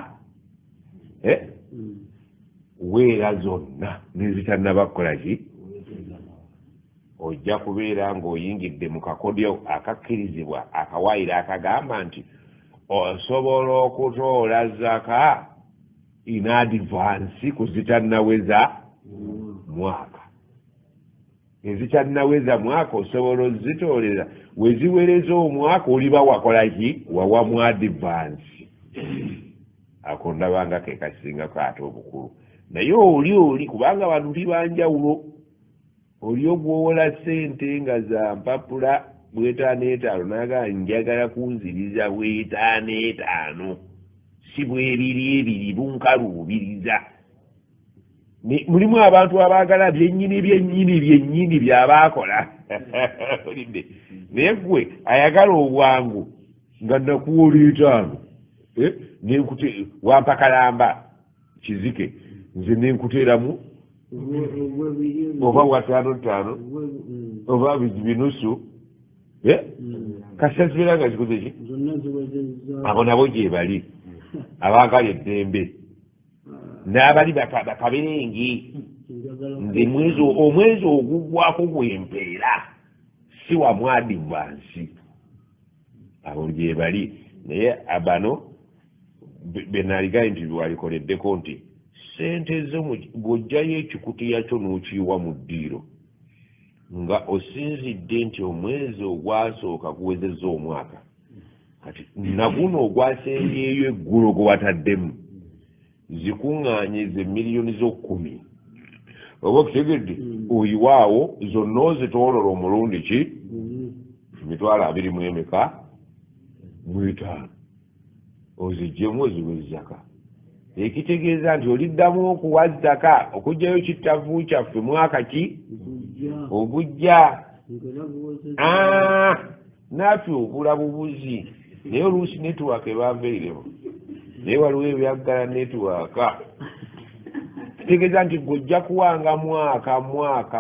weera zonna nezitannaba kukola ki ojja kubeera ng'oyingidde mu kakodyo akakkirizibwa akawaayiro akagamba nti osobola okutoola zaka in advance ku zitannaweza mwaka ezitannaweza mwaka osobola ozitoolera we ziweereza omwaka oliba wakola ki wawa mu advance ako ndabanga ke kasingako ate obukulu naye oli kubanga abantu tibanjawulo oli ogwowola sente nga za mpapula 55 naga njagala kunziriza 55 si bwebiri ebiri bunkaluubiriza mulimu abantu abaagala byennyini byabaakola olidde naye gwe ayagala obwangu nga nakuwa oluyitaano wampa kalamba kizike nze nenkuteeramu oba wataano oba binusu kasasibera nga zikoze ki abo nabo gye bali abaagala eddembe n'abali bakaberengi nze omwezi ogugwako gwempeera si wamwadi vansi abo gye bali naye abano benaligaye nti walikoleddeko nti sente zo bw'ojjayo ekikutiya kyo n'okiyiwa mu ddiiro nga osinzidde nti omwezi ogwasooka guwezezza omwaka kati naguno ogwasemyeyo eggulo gwe wataddemu zikuŋŋaanyize miliyoni zo10 oba okutegedde oyiwaawo zonna ozitoolola omulundi ki 25 oziggyemu oziwe zzaka ekitegeeza nti oliddamu okuwa zzaka okuggyayo kittavu kyaffe mwaka ki ogujja naffe obula bubuzi naye oluusi netiwaaka ebaveerewo naye waliwo ebyaggala netiwaaka kitegeeza nti gojja kuwanga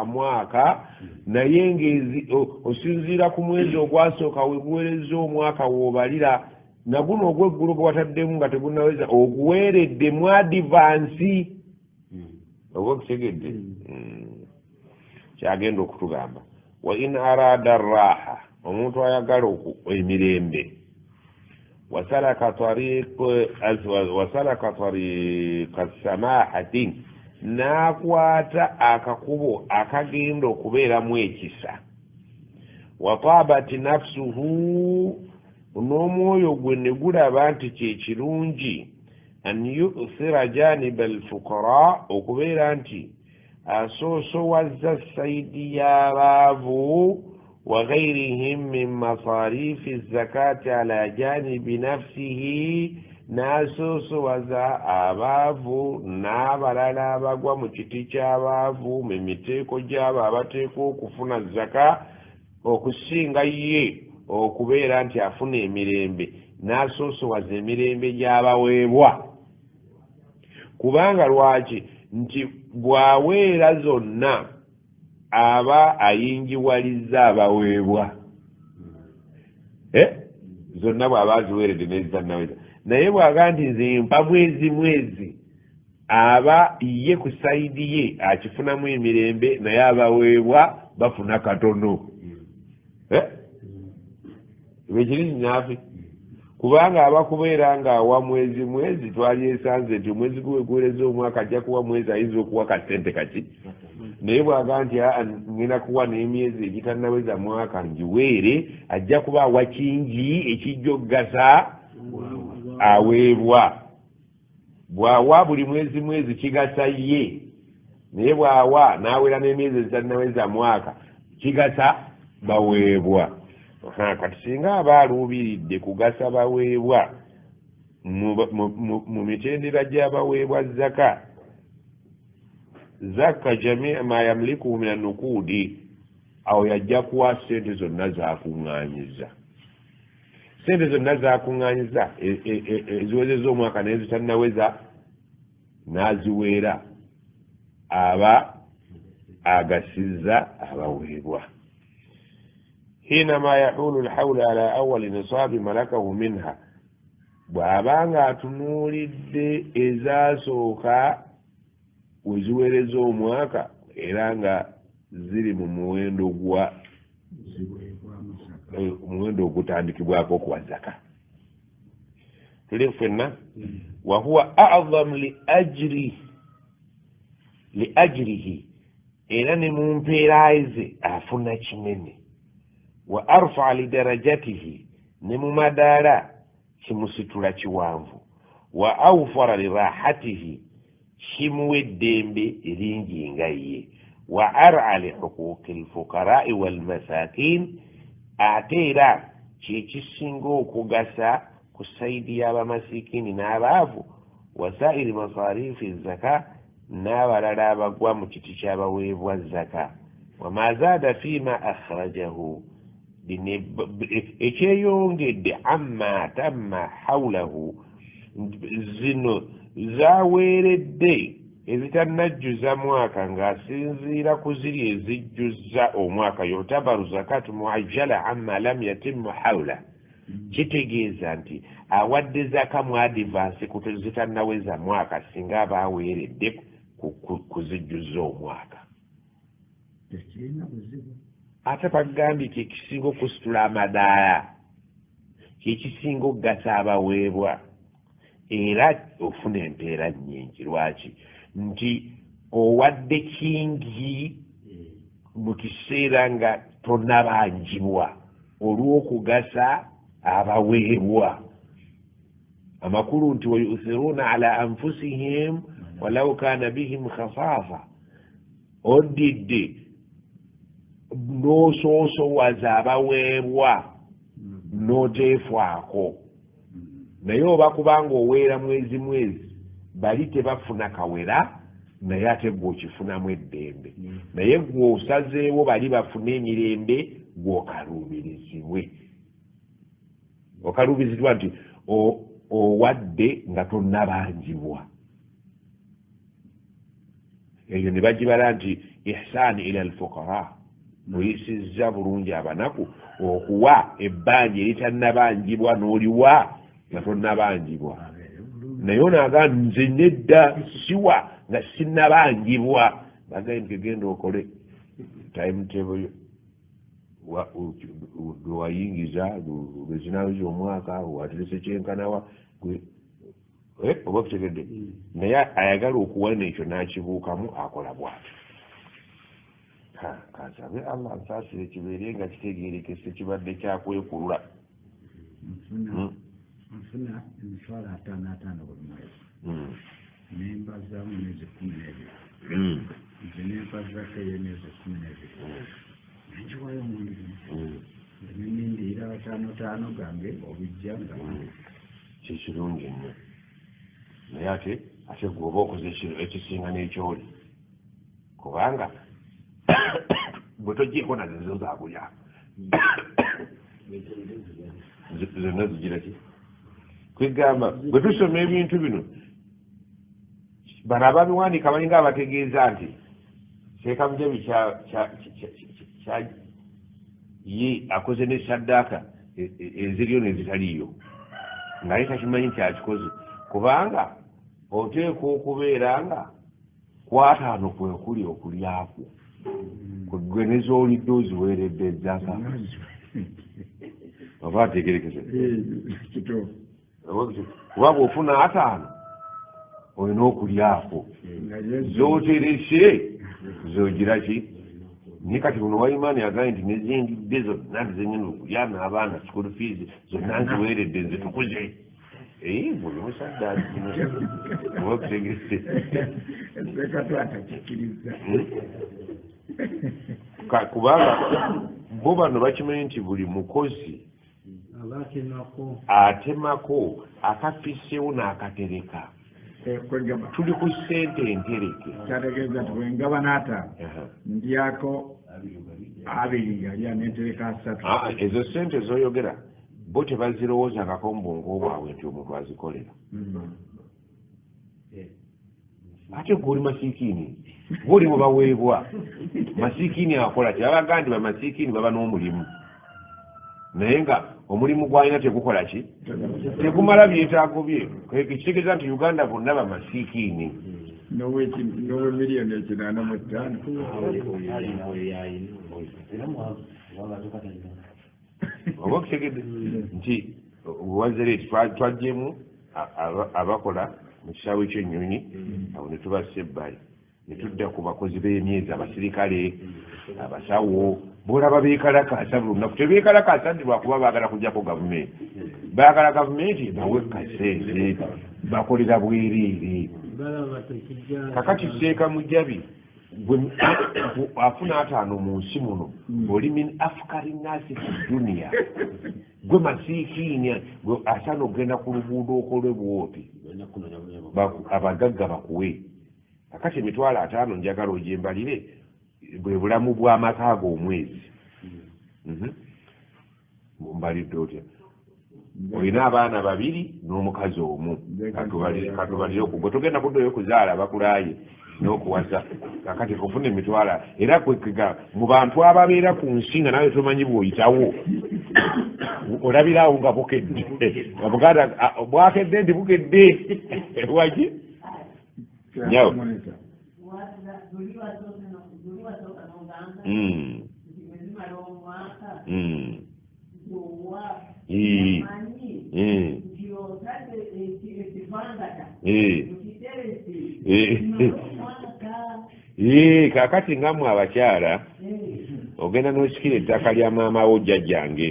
mwaka naye ngezi osinziira ku mwezi ogwasooka weguweereza omwaka woobalira naguno ogw'eggulu gwe wataddemu nga tegunaweza oguweeredde mu adivansi oba okutegedde kyagenda okutugamba wa in arada raha omuntu ayagala emirembe wasalaka tariqa samahatin n'akwata akakubo akagenda okubeeramu ekisa wataabati nafsuhu n'omwoyo gwe ne gulaba nti kyekirungi an yu'thira janiba alfuqara okubeera nti asoosowaza sayidi y'abaavu wa ghayrihim min masarifi zakati ala janibi nafsihi n'asoosowaza abaavu n'abalala abagwa mu kiti ky'abaavu mu miteeko gy'abo abateekwa okufuna zaka okusinga ye okubeera nti afuna emirembe n'asoosowaza emirembe gy'abaweebwa kubanga lwaki nti bw'aweera zonna aba ayingiwalizza abaweebwa zonna bw'aba aziweeredde nezitannaweza naye bw'aga nti nze mpa mwezi aba ye ku sayidi ye akifunamu emirembe naye abaweebwa bafuna katono ekiri kinaafi kubanga abakubeera ng'awa mwezi twalyesanze nti omwezi guweguweereza omwaka ajja kuwa mwezi ayinza okuwa kasente kaki naye bw'aga nti ngenda kuwa n'emyezi egitannaweza mwaka ngiweere ajja kuba awa kingi ekijja okugasa aweebwa bw'awa buli mwezi kigasa ye naye bw'awa n'awera n'emyezi ezitannaweza mwaka kigasa baweebwa kati singa aba aluubiridde kugasa baweebwa mu mitendera gy'abaweebwa zaka jamii ma yamliku min annukuudi awo yajja kuwa sente zonna zakuŋŋaanyiza eziwezeza omwaka naye zitannaweza n'aziweera aba agasizza abaweebwa حينما يحول الحول على أول نصاب ملكه منها bw'abanga atunuulidde ezasooka weziweereza omwaka era nga ziri mu muwendo ogutandikibwako okuwa zaka tuli ffenna wahuwa a'zamu liajrihi era ne mu mpeera ze afuna kinene wa arfa lidarajatihi ne mu madaala kimusitula kiwanvu wa awfara lirahatihi kimuwa eddembe eringi nga ye wa ar'a lihuquqi lfuqarai walmasakin ate era kyekisinga okugasa ku sayidi y'abamasikini n'abaavu wasairi masarifi zaka n'abalala abagwa mu kiti ky'abaweebwa zaka wama zaada fiima akhrajahu ekyeyongedde amma tamma hawlahu zino zaweeredde ezitannajjuza mwaka ng'asinziira ku ziri ezijjuzza omwaka yotabaru zakatu muajjala amma lam yatimmu hawla kitegeeza nti awadde zaka mu advance zitannaweza mwaka singa aba aweeredde kuzijjuzza omwaka ate bagambye kyekisinga okusitula amadaaya kyekisinga okugasa abaweebwa era ofuna empeera nnyingi lwaki nti owadde kingi mu kiseera nga tonnabanjibwa olw'okugasa abaweebwa amakulu nti wayuthiruna ala anfusihim walau kana bihim khasaasa oddidde n'osoosowaza abaweebwa n'oteefaako naye oba kubanga oweera mwezi bali tebafuna kawera naye ate gwe okifunamu eddembe naye gwe osazeewo bali bafune emirembe gw'okaluubirizibwe okaluubirizibwa nti owadde nga tonnabanjibwa eyo ne bagibala nti ihsaani ila alfuqara oyisizza bulungi abanaku okuwa ebbanja eritannabanjibwa n'oliwa nga tonnabanjibwa naye onaaga nze nedda siwa nga sinnabanjibwa bagaye ntigenda okole timetable lwewayingiza lwezinawiza omwaka waterese kyenkanawa oba kutegedde naye ayagala okuwana ekyo n'akibuukamu akola bw'atyo kasabe allah nsaasire kibeere nga kitegeerekese kibadde kyakwekulula nfuna emitwalo 55 buli mwezi nembazamu emyezi 12 nze nempazako ey'emyezi 12 nenkiwayo omundi nenindiira 55 gange obijja nga kikirungi nnyo naye ate gweoba okoze ekisinga n'ekyoli kubanga bwe togyeko nazo zakulya zonna zigira ki kwegamba bwe tusoma ebintu bino bano ababiwandiika balinga abategeeza nti Sheikh Mujabi ye akoze ne saddaaka eziriyo n'ezitaliyo naye takimanyi nti akikoze kubanga oteeka okubeera nga kwataano kwe kuli okulyako gwe nezoolidde oziweeredde ezzaka oba ategerekese kuba bw'ofuna 5 olina okulyako zooterese zogira ki naye kati buno waimaani agambye nti nezindidde zonna nzenyina okulya n'abaana school fees zonna nziweeredde nze tukuze buli musaddaaki oba kutegese kubanga bo bano bakimanyi nti buli mukozi atemako akafiseewo n'akatereka tuli ku ssente entereke kyategeeza nti bwengaba n'ataano ndyako 2 yali anetereka 3 ezo ssente zoyogera bo tebazirowooza ngako mu bwongo bwabwe nti omuntu azikolera ate gweoli masiikiini gweoli bwe baweebwa masiikiini akola ki abagandi bamasiikiini baba n'omulimu naye nga omulimu gwalina tegukola ki tegumala byetaago bye kitegeeza nti uganda bonna bamasiikiini nowe miliyoni 85 oba okutegedde nti wazireti twajjemu abakola mu kisaawe ky'ennyonyi abo ne tubassa ebbali ne tudda ku bakozi b'emyezi abasirikale abasawo bolaba beekalakaasa buli lunaku tebeekalakaasa nti lwakuba baagala kujjako gavumenti baagala gavumenti bawe kasente bakolera bwereere kakati Sheikh Mujabi afuna 5 mu nsi muno oli min afukari nasi fi dunia gwe masiikiini gwe asaana okugenda ku luguudo okolwe bwoti abagagga bakuwe kakati emitwalo 5 njagala ogyembalire bwe bulamu bw'amaka ago omwezi mbalidde otya olina abaana 2 n'omukazi omu katubalire okugwe togenda kuddayo kuzaala bakulaaye n'okuwasa kakati ofuna emitwalo era kwekega mu bantu ababeera ku nsi nga nawe tomanyi bw'oyitawo olabiraawo nga bukedde abuganda bwakedde nti bukedde waki nyawo kakati ngammwe abakyala ogenda n'osikira ettaka lya maama wo jjajjange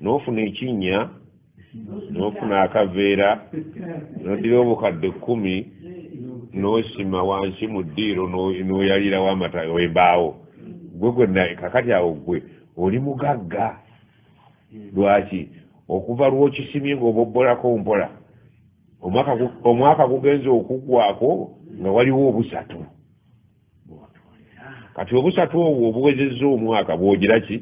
n'ofuna ekinnya n'ofuna akaveera n'odira obukadde 10 n'osima wansi mu ddiiro n'oyalirawo amata wembaawo gwe gwenna kakati awo gwe oli mugagga lwaki okuva lw'okisimye ng'obobbolako mpola omwaka gugenza okuggwako nga waliwo obusatu kati obusatu obwo obuwezezza omwaka bw'ogira ki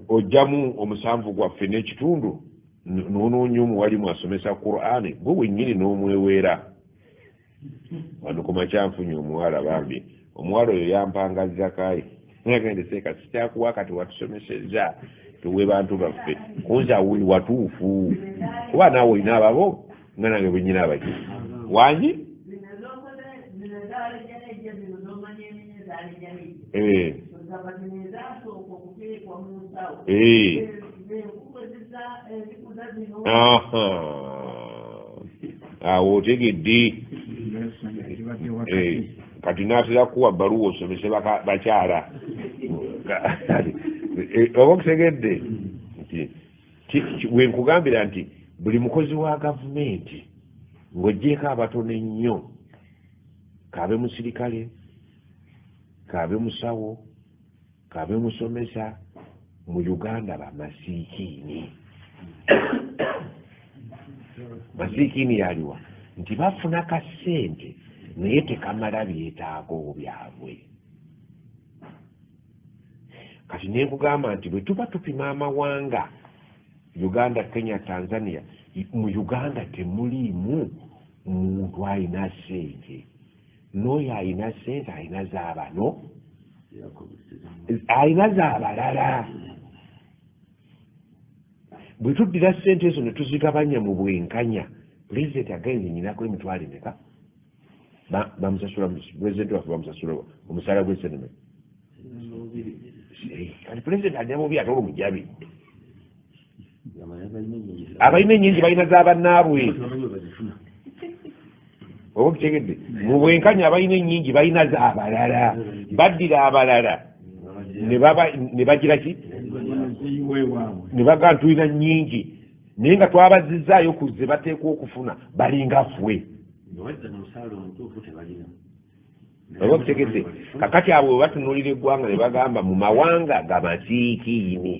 ojjamu omusanvu gwaffe n'ekitundu n'onoonya omuwalimu asomesa Qur'ani gwe wennyini n'omweweera wano ku makyanfunye omuwala bambi omuwala oyo yampanga Zzaka nagendeseeka sikyakuwa kati watusomesezza tuwe bantu baffe kunza wuli watuufu kuba naawe olina ababo nga nange bwenyina abaki wangi awo otegedde kati naatera kuwa bbaluwa osomese bakyala oba okutegedde nti wenkugambira nti buli mukozi wa gavumenti ng'oggyeko abatono ennyo kaabe musirikale kaabe musawo kaabe musomesa mu Uganda bamasiikiini masiikiini yaliwa nti bafuna kasente naye tekamala byetaago byabwe kati nenkugamba nti bwe tuba tupima amawanga Uganda, Kenya, Tanzania mu Uganda temuliimu muntu alina ssente n'oyo alina ssente alina zaabano alina zaabalala bwe tuddira ssente ezo ne tuzigabanya mu bwenkanya pulezidenti agenze nyinako emitwalo emeka bamusasula pulezidenti waffe bamusasula omusaala gw'essenema kati pulezidenti alina mubi ate olumujabi abalina ennyingi balina z'abannaabwe oba okitegedde mu bwenkanya abalina ennyingi balina z'abalala baddira abalala ne bagira ki ne baga ntulina nnyingi naye nga twabazizaayo ku ze bateekwa okufuna balinga ffe oba okitegedde kakati abo bwe batunuulira eggwanga ne bagamba mu mawanga gamasiikiini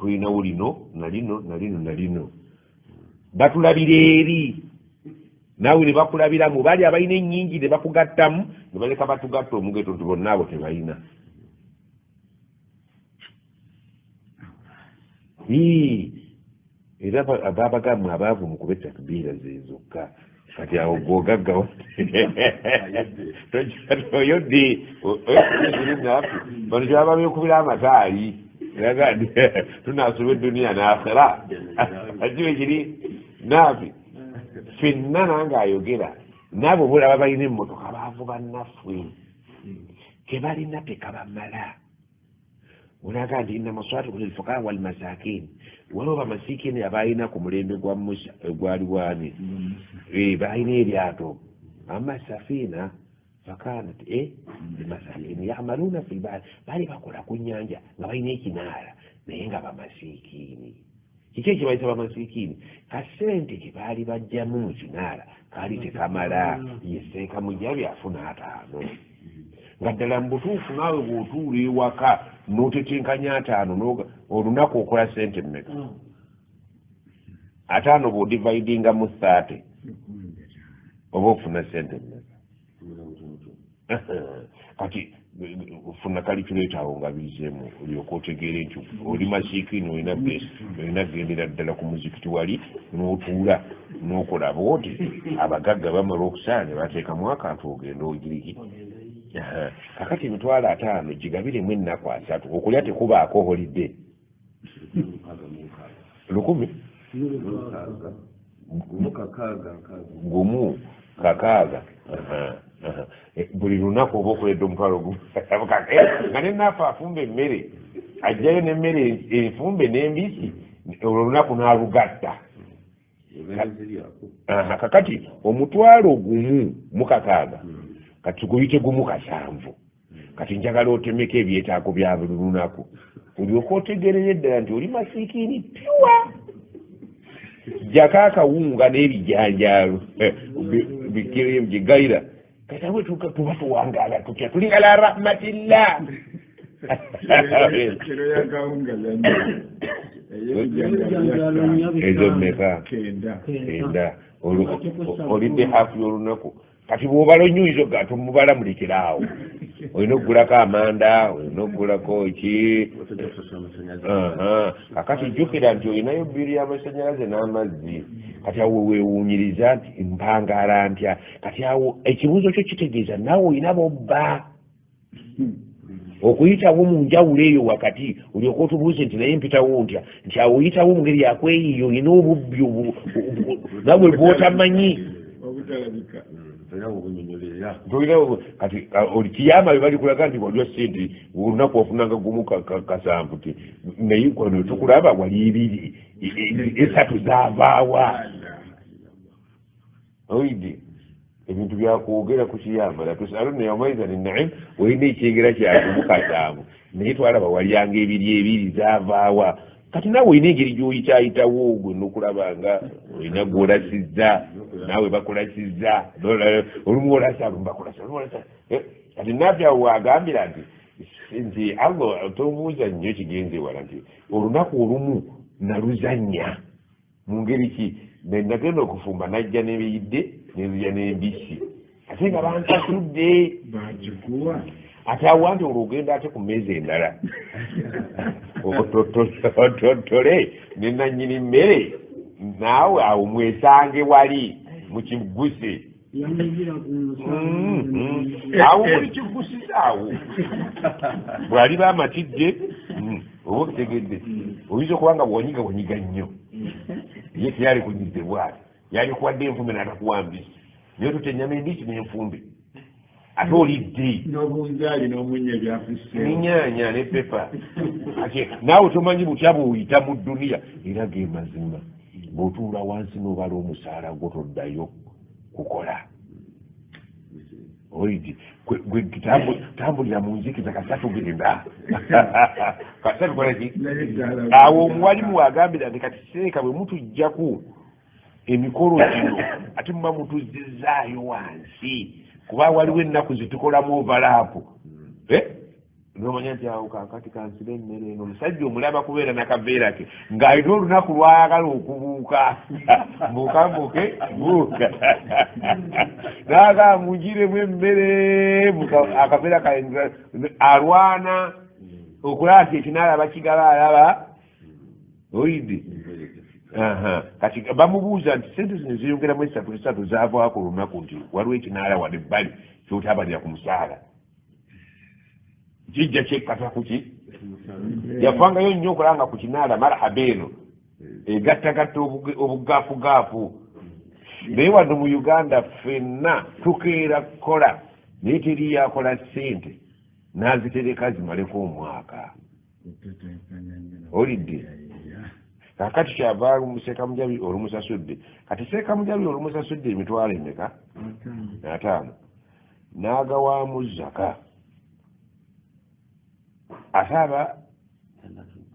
tulinawo lino nalino batulabira eri naawe ne bakulabiramu bali abalina ennyingi ne bakugattamu ne baleka batugatta omugeto nti bonna abo tebalina era babagamu abaavu mu kuba etakbiira zezokka kati awo gwogaggawo oyodde oyozirinafu bano kyaba beekubira amataali tunasoba eduniya n'akhira ajibe kiri naafi ffenna nange ayogera naabo bulaba balina emmotoka baavu bannaffe kebalina tekabamala olaga nti inna maswatu lilfukara walmasakini waliwo bamasiikini abalina ku mulembe gwa musa gwali wani balina eryato amma safina fakanat masakini yamaluna fi lbahari bali bakola ku nnyanja nga balina ekinaala naye nga bamasiikini kiki ekibayisa bamasiikini kasente kebaali bajjamu mu kinaala kaali tekamala yeseeka mujabi afuna 5 nga ddala mu butuufu naawe bw'otuula ewaka n'otetenkanya 5 olunaku okola sente mmeka 5 bw'odivaidinga mu 30 oba ofuna sente kati ofuna calculator awo nga bizeemu olyoka otegeere nti oli masiikini olina gendera ddala ku muzikiti wali n'otuula n'okola booti abagagga bamala okusaala ne bateekamu akantu ogenda ogiriki kakati 5,000 gigabiremu ennaku 3 okulya tekubaako holidde 10 gumu kakaaga buli lunaku oba okuledde omutwalo gumu nga nenaafe afumba emmere ajjayo n'emmere enfumbe n'embisi olwo lunaku n'alugatta kakati omutwalo gumu mu kakaaga kati guyite gumu 7 kati njagala otemeko ebyetaago bya buli lunaku olyoka otegereyo ddala nti oli masiikini pyuwa jjako akawunga n'ebijanjaalo bigayira kati abwe tuba tuwangaala tutya tuli ala rahmatillah ezo mmeka kenda olidde hafu y'olunaku kati bw'obala onyuyizo gato mubala mulekerawo olina okugulako amanda olina okugulako ki kakati jjukira nti olinayo bbiri y'amasanyalaze n'amazzi kati awo weewuunyiriza nti mpangaala ntya kati awo ekibuuzo kyo kitegeeza naawe olina bobba okuyitawo mu njawulo eyo wakati olyoka otubuuze nti naye mpitawo ntya nti awo oyitawo mu ngeri yakweyiyo olina obubbi nawe bw'otamanyi kati kiyama bali kulaga nti waliwo sente olunaku ofunanga gumu 7 ti naye kwano tukulaba wali 2 3 zavaawa oidi ebintu byakwogera ku kiyama latusaluna yawmaiza nnaim olina ekyengera kyagumu 7 naye twalaba walyanga 2 zavaawa kati naawe olina engeri gy'oyitaayitawo gwe n'okulaba nga olina gw'olasizza naawe bakulasizza olumu olasa lumu bakulasa kati naffe awo agambira nti Allah tobuuza nnyo kigenze wala nti olunaku olumu naluzannya mu ngeri ki nagenda okufumba najja n'ebiyidde nezija n'embisi ate nga bansasudde ate awo nti olwogenda ate ku mmeeza endala ototole ne nannyini mmere naawe awo mwesange wali mu kiguse awo muli kigusiza awo bw'aliba amatidde oba okutegedde oyinza okubanga bwonyiga nnyo ye teyali kunyidde bwati yali kuwadde enfumbe n'atakuwambisi naye tute ennyama embisi n'enfumbe ate olidde n'obunzaali n'omunnyo ebyafusse n'ennyaanya ne pepa ate naawe tomanyi butya bw'oyita mu dduniya era ge mazima bw'otuula wansi n'obala omusaala gwo toddayo kukola olidde gwe tambulira mu nzikiza kasatu genda kasatu kolaki awo omuwalimu wagambira nti kati Shlk bwe mutujjaku emikolo gino ate muba mutuzizzaayo wansi kuba waliwo ennaku zetukolamu overlap nomanya nti awo kakati kansira emmere eno omusajja omulaba kubeera nakaveera ke ng'alina olunaku lwayagala okubuuka mbuukambuke buuka naga mugiremu emmere akaveera kaenga alwana okulaba nti ekinaala bakigaba alaba oyidde kati bamubuuza nti sente zino ziyongeramu 3 zaavaako olunaku nti waliwo ekinaala wano ebbali kyotabalira ku musaala kijja kyekkata kuki yafangayo nnyo okulanga ku kinaala marahaba eno egattagatta obugaafuugaafu naye wano mu Uganda ffenna tukeera kukola naye teri yakola ssente n'azitereka zimaleko omwaka olidde kakati kyava Shlk Mujabi olumusasudde kati Shlk Mujabi olumusasudde emitwalo emeka 5 n'agawaamu Zzaka asaba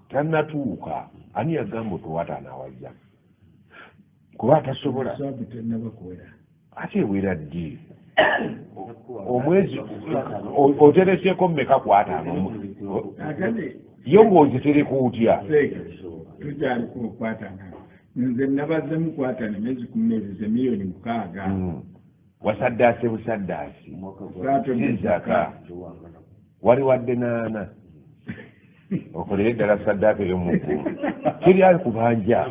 tannatuuka ani yagamba otuwata anaawajja kuba atasobola ate ewera ddi omwezi otereseeko mmeka ku 5 yo ng'ozitereka otya tukyali kukwatana nze nabaze mukwatana emyezi 10 miliyoni 6 wasaddaase busaddaasi si zzaka wali wadde naana okolere eddala saddaaka ey'omuggulu kiri akubanja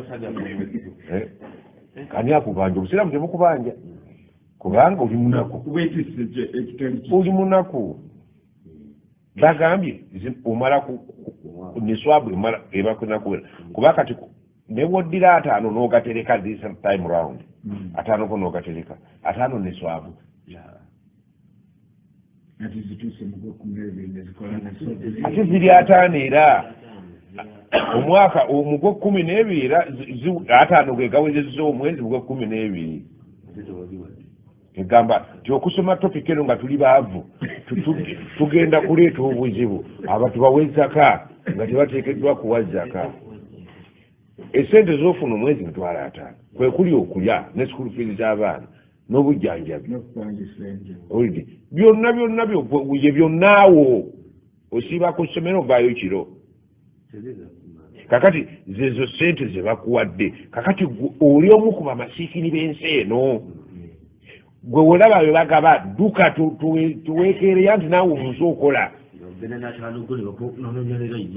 kani akubanja obusiraamu tebukubanja kubanga oli munaku bagambye omala niswabu eba kunakuwera kuba kati newoddira ataano n'ogatereka this time round ataano ko n'ogatereka ataano niswabu ate ziri ataano era omwaka omugwe 12 era ataano ge gawezezza omwezi mugwe 12 egamba nti okusoma topiki eno nga tuli baavu tugenda kuleeta obuzibu abantu bawe zzaka nga tebateekeddwa kuwa zzaka esente z'ofuna omwezi mitwalo 5 kwe kuli okulya ne school fees z'abaana n'obujjanjabi byonna ye byonnaawo osiiba ku ssomero ovaayo kiro kakati zezo sente ze bakuwadde kakati oli omu ku bamasiikini b'ensi eno gwe welaba be bagaba dduka tuweekeereya nti naawe omuze okola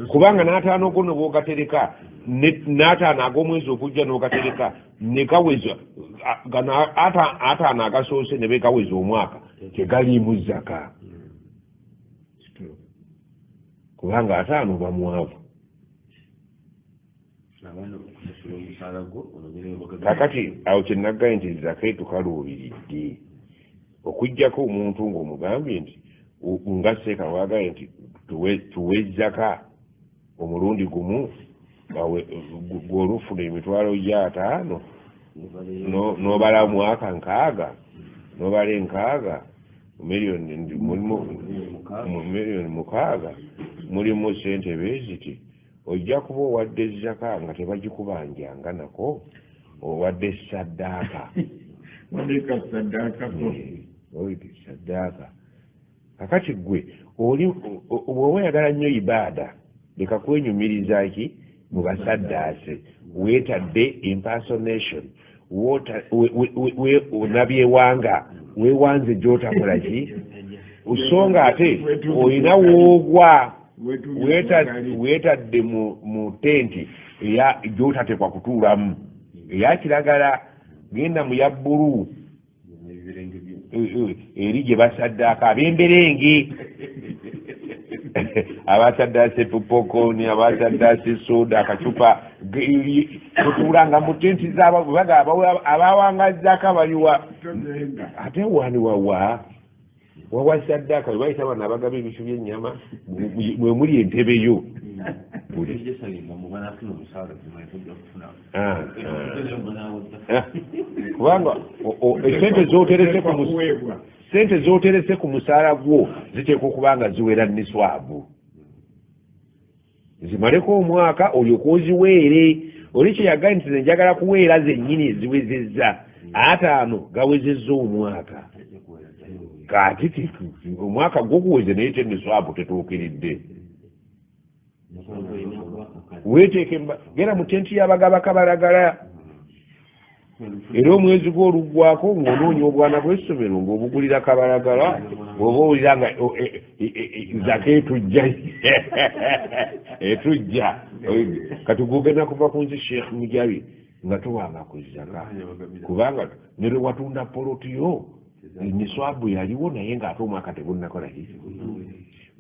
kubanga n'ataano go ne boogatereka n'ataano ag'omwezi okujja n'ogatereka ne gaweza ataano agasoose ne begaweza omwaka tegaliimu zzaka kubanga ataano bamwavu kakati awo kyenaggaye nti zzaka etukaluubiridde okuggyako omuntu ng'omugambye nti nga seeka waagaye nti tuwe zzaka omulundi gumu gw'olufuna emitwalo gy'ataano n'obala mwaka 6 n'obala 6 miliyoni 6 mulimu sente beeziti ojja kuba owadde zzaka nga tebagikubanjanga nako owadde saddaaka saddaaka kakati gwe bw'oba oyagala nnyo ibaada leka kwenyumiriza ki mu basaddaase weetadde impersonation onabyewanga weewanze gy'otakola ki usonga ate olina woogwa weetadde mu tenti gy'otatekwa kutuulamu eya kiragala genda mu ya bbulu eri gye basaddaaka ab'emberenge abasaddaase popokoni abasaddaase soda akacupa kutuulanga mu tenti abawangazzaako baliwa ate wani wawa saddaaka webayita bano abagaba ebisu by'ennyama mwe muli entebeyo kubanga sente z'oterese ku musaala gwo ziteekwa okuba nga ziwera niswabu zimaleko omwaka olyoka oziweere oli kyeyagaye nti nenjagala kuweera zennyini eziwezezza ataano gawezezza omwaka kati omwaka gwoguweze naye teniswabu tetuukiridde weeteeke genda mu tenti y'abagaba kabalagala era omwezi gw'oluggwako ng'onoonya obwana bw'essomero ng'obugulira kabalagala oba owulira nga zzaka etujja kati gwogenda kuva ku nsi Sheikh Mujabi nga towanga ku zzaka kubanga ne lwe watunda polotiyo niswabu yaliwo naye ng'ate omwaka tegunnakola ki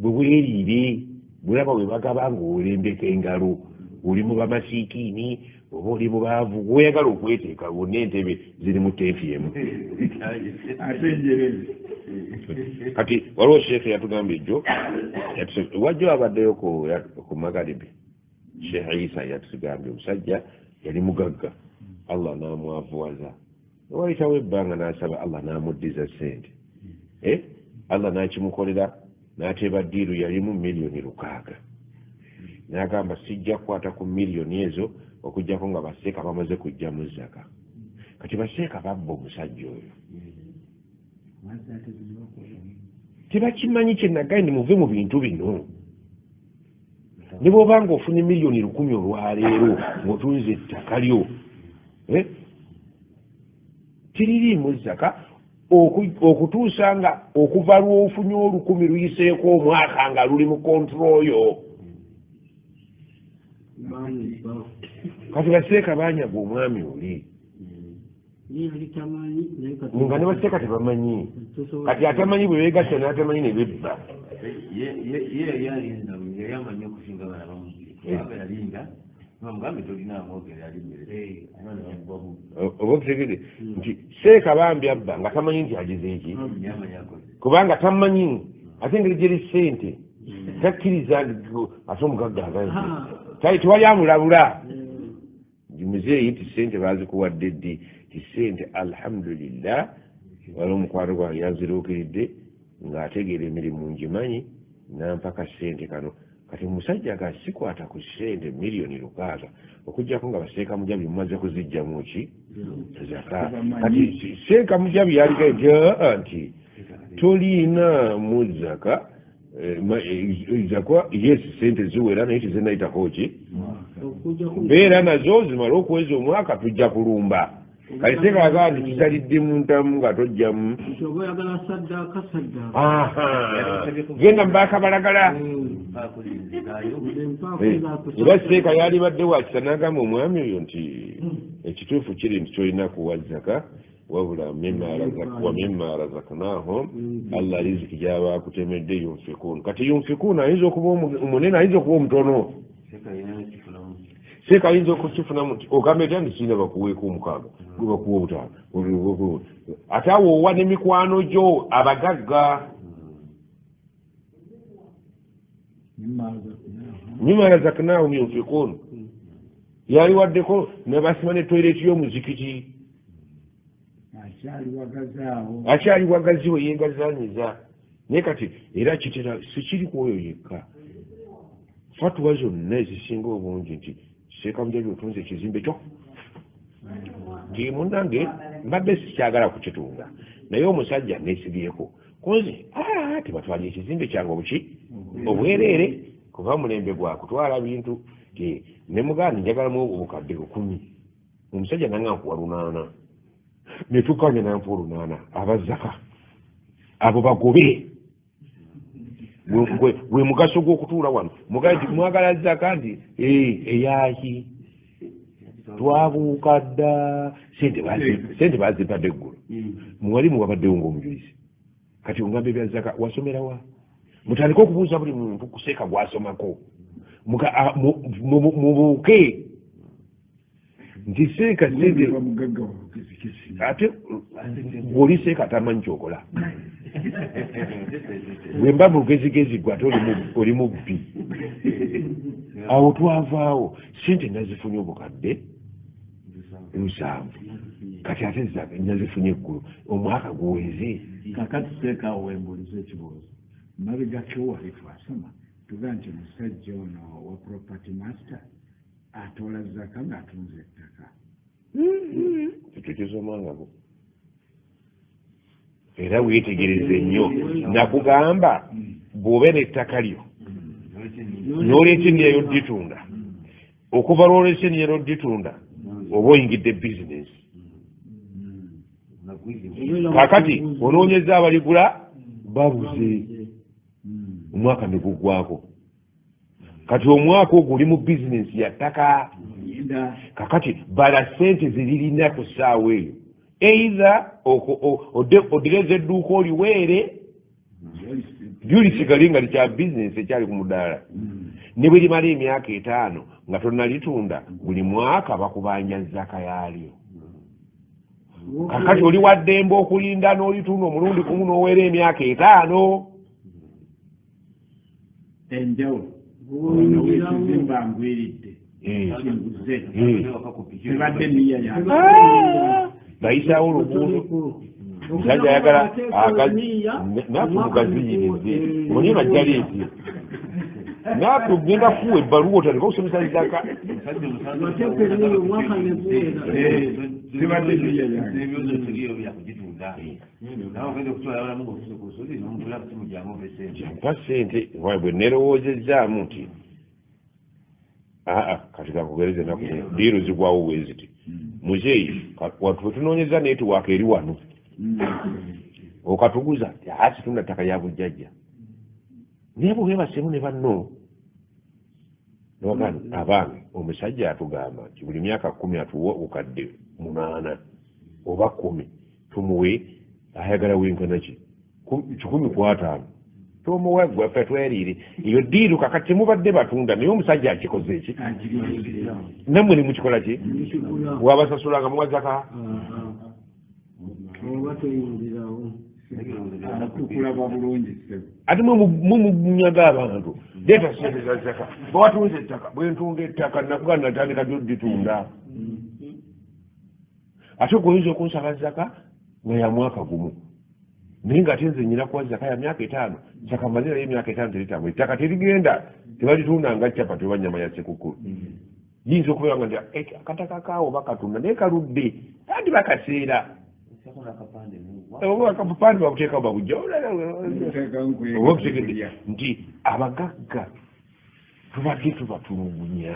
bwe bweriire bulaba bwe bagaba ng'olembeka engalo oli mu bamasiikiini oba oli mu baavu gweyagala okweteeka bonna entebe ziri mu tenti emu kati waliwo sheekh yatugamba ejjo wajjo abaddeyo ku magaribi Sheikh Isa yatugambye omusajja yali mugagga Allah n'amwavuwaza wayitawo ebbanga n'asaba Allah n'amuddiza ssente Allah n'akimukolera n'ateeba ddiiru yalimu miliyoni 6 n'agamba sijja kukwata ku miliyoni ezo okujjako nga baseeka bamaze kujja mu zzaka kati baseeka babba omusajja oyo tebakimanyi kyenagaye ndi muve mu bintu bino ne bw'oba nga ofunye miliyoni 10 olwaleero ng'otunze ettaka lyo tiririimu zzaka okutuusa nga okuva lw'ofunye 10 luyiseeko omwaka nga luli mu kontrol yo kati baseeka banyaga omwami oli nga ne baseeka tebamanyi kati atamanyi bwe beegatta n'atamanyi ne bebba oba okitegede nti seeka bambi abba nga tamanyi nti agize eki kubanga tamanyi ate engeri gyeri ssente takkiriza ate omugagga aganti tewali amulabula muzeeyi nti ssente baazikuwadde ddi ti ssente alhamdulillah wali omukwano gwange yanziruukiridde ng'ategeera emirimu ngimanyi nampaka ssente kano kati omusajja nga sikwata ku ssente miliyoni 600 okuggyako nga baseeka mujabi mumaze kuzijjamu ki zaka kati seeka mujabi yaligae nti toliina mu zaka zaka yes ssente ziwera naye tizinayitako ki mbeera nazo zimale okuweza omwaka tujja kulumba kati seeka agaa nti kisalidde mu ntamu nga tojjamu genda mubakabalagala era seeka yali badde wakisa n'agamba omwami oyo nti ekituufu kiri nti tolina kuwa zaka wabula wa mimma razaknahum allah riziki gyabakutemedde yunfikun kati yunfikun ayinza okuba omunene ayinza okuba omutono seeka ayinza okukifunamu nti ogamba etya nti kirina bakuweeko 6 gwe bakuwa obutaano ate awo owa n'emikwano gyo abagagga mimma razaknahum yunfikun yali waddeko nebasima ne toileti y'omuzikiti akyali wagazi we yeegazanyiza naye kati era kitera sikiri kwoyo yekka fatuwa zonna ezisinga obungi nti seeka mujabi otunze ekizimbe kyo nti munnange mbadde sikyagala kukitunga naye omusajja neesibyeko konze tebatwalye ekizimbe kyange obuki obwereere kuva mulembe gwa kutwala bintu ne muganda njagalamu obukadde 10 omusajja nanga nkuwa 8 netukanye nampa 8 abazaka abo bagobe gwe mugaso gw'okutuula wano mugaji mwagala zaka nti eyaki twabuuka dda sente bazipadde eggulu muwalimu wabaddewo ng'omujulizi kati ongambe bya zaka wasomerawa mutandike okubuuza buli muntu kuseeka gwasomako mubuuke nti seeka sente ate bw'oli seeka atamanyi kyokola bwe mba mugezigezi gwe ate oli mubbi awo twavaawo sente nazifunye obukadde 7 kati ate nazifunye eggulu omwaka guweze kakati seeka awo wembuuliza ekibuuzo mabegako wali twasoma tugaa nti omusajja ono wa property master atoola zaka ng'atunze ettaka tekizomangako era weetegereze nnyo nakugamba bw'obe n'ettaka lyo n'oleeta ennyo dditunda okuva lw'oleeta ennyo dditunda oba oyingidde bizinesi kakati onoonyeza abaligula babuze omwaka ne guggwako kati omwaka ogwo oli mu bizinesi ya ttaka kakati bala sente ziririna ku ssaawa eyo eitha odireza edduuka oliweere lyolisigale nga likya bizinesi ekyali ku mudaala ne bwe limala emyaka 5 nga tonnalitunda buli mwaka bakubanja zaka yaalyo kakati oli waddembe okulinda n'olitunda omulundi gumu n'oweera emyaka 5 enjawulo ono wekizimba angwiridde kinguze tebadde niya yange bayisaawo oluguudo musajja ayagala naafu mugaziyirize muni bajjali eki naafu genda kuwa ebbaluwa otandika okusomesa zaka tebadde niya yange mpa ssente bwe nerowoozezaamu nti kati kakugereze naku diiru zigwawo bwe ziti muzeeyi watufe tunoonyeza netiwaaka eri wano okatuguza ati tunda ttaka ya bujjajja naye bwe beebasemu ne banno nogamba abange omusajja atugamba nti buli myaka 10 atuwa obukadde 8 oba 10 tumuwe ayagala wenkanaki 105 tumuwe gwaffe tweriire eyo ddiiru kakati temubadde batunda naye omusajja akikoze eki nammwe ne mukikola ki wabasasulanga muwa zzaka ate mumunyaga abantu leeta sente za zzaka bwewatunza ettaka bwentunga ettaka nakugana natandika ditunda ate gweoyinza okunsaba zzaka nga ya mwaka gumu naye nga ate nze nyina kuwa zzaka ya myaka 5 zzaka mazina y'emyaka 5 teritambula ettaka terigenda tebalitunda nga capati oba nyama ya sekukulu yinza okubeera nga nti akataka kaawo bakatunda naye kaludde andi bakaseera akapande bakuteekawo babujja oba okutegedde nti abagagga tubadde tubatulugunya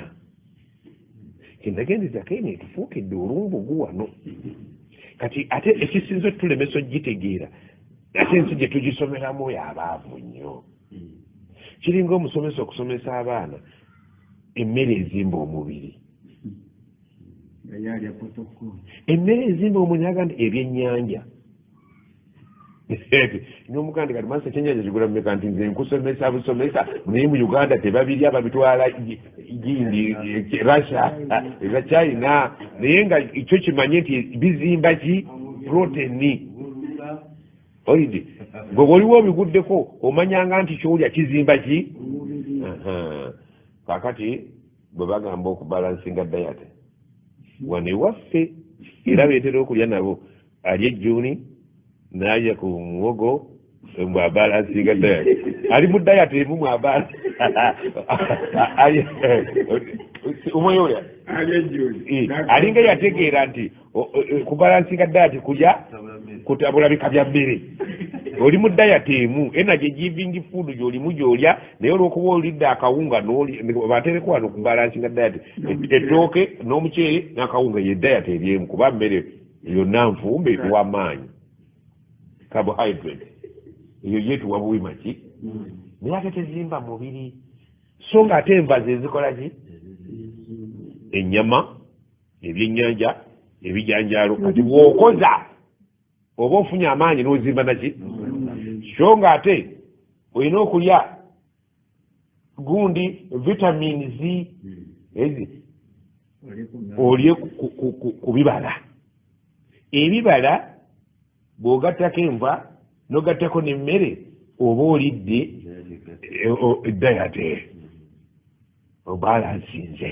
kendagendeza kene etufuukidde olumbugu wano kati ate ekisinza otulemesa ogitegeera ate ensi gye tugisomeramu oyo abaavu nnyo kiringa omusomesa okusomesa abaana emmere ezimba omubiri emmere ezimba omubiri aga nti ebyennyanja n'omuganda kati masa ekyennyanja kigula mmeka nti nze nkusomesa busomesa naye mu uganda tebabirya babitwala gindi russia eza china naye nga ekyo kimanye nti bizimba ki proteini olidde gwe waliwo obiguddeko omanyanga nti kyolya kizimba ki kakati bwe bagamba okubalansinga diet wano ewaffe era beetera okulya nabo ali ejjuuni n'alya ku muwogo bwabalansinga diet ali mu diet emu mwabala omwoyo alinga yategeera nti kubalansinga diet kulya kutabula bika bya mmere oli mu diet emu energy giving food gy'olimu gy'olya naye olw'okuba olidde akawunga batereko wano kubalansinga diet ettooke n'omuceere n'akawunga ye diet eryemu kuba mmere yonna nfumbe etuwa maanyi carbohydrate eyo yetuwa buwima ki naye ate tezimba mubiri so nga ate enva ze zikola ki ennyama ebyennyanja ebijanjaalo kati bw'okoza oba ofunye amaanyi n'ozimba naki so nga ate olina okulya gundi vitamins ezi olye ku bibala ebibala bw'ogattako enva n'ogattako n'emmere oba olidde diet obalansinze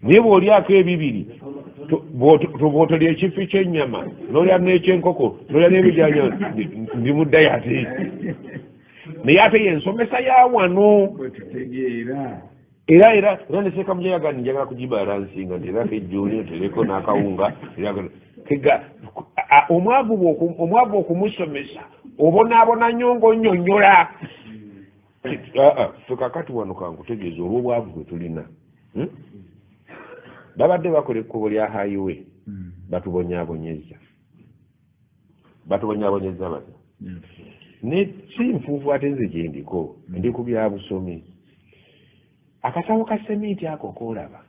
naye bw'olyako ebibiri bw'otolya ekifi ky'ennyama n'olya n'ekyenkoko n'olya n'ebijanja ndi mu diet naye ate yensomesa ya wano era neseeka mujayaga njagala kugibalansinga nti era kejjuuli otereko n'akawunga omwavu okumusomesa obonaabona nnyo ng'onnyonnyola fe kakati wano kankutegeeza olw'obwavu bwe tulina babadde bakola ekkubo lya highway batubonyaabonyeza batya ne si nfuufu ate nze gye ndiko ndi ku bya busomi akasawo ka seminti ako koolaba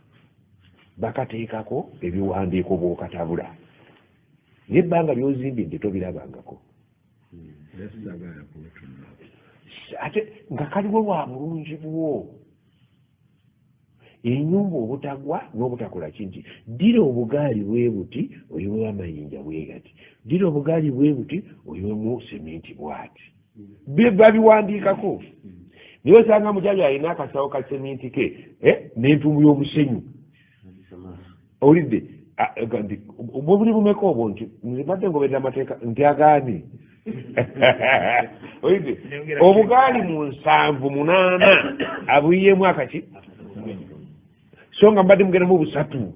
bakateekako ebiwandiiko bw'okatabula naye ebbanga ly'ozimbye nti tobirabangako ate nga kaliwo lwa bulungi bwo enyumba obutagwa n'obutakola kinti ddira obugaali bwe buti oyiwewo amayinja bwe gati ddira obugaali bwe buti oyiwemu seminti bwati babiwandiikako naye osanga mujabi alina akasawo ka seminti ke n'entumbu y'omusenyu olidde nti buli bumeka obwo nti nzibadde ngoberera amateeka nti agaani olidde obugaali mu 7-8 abuyiyemu akaki so nga mbadde mugeremu 3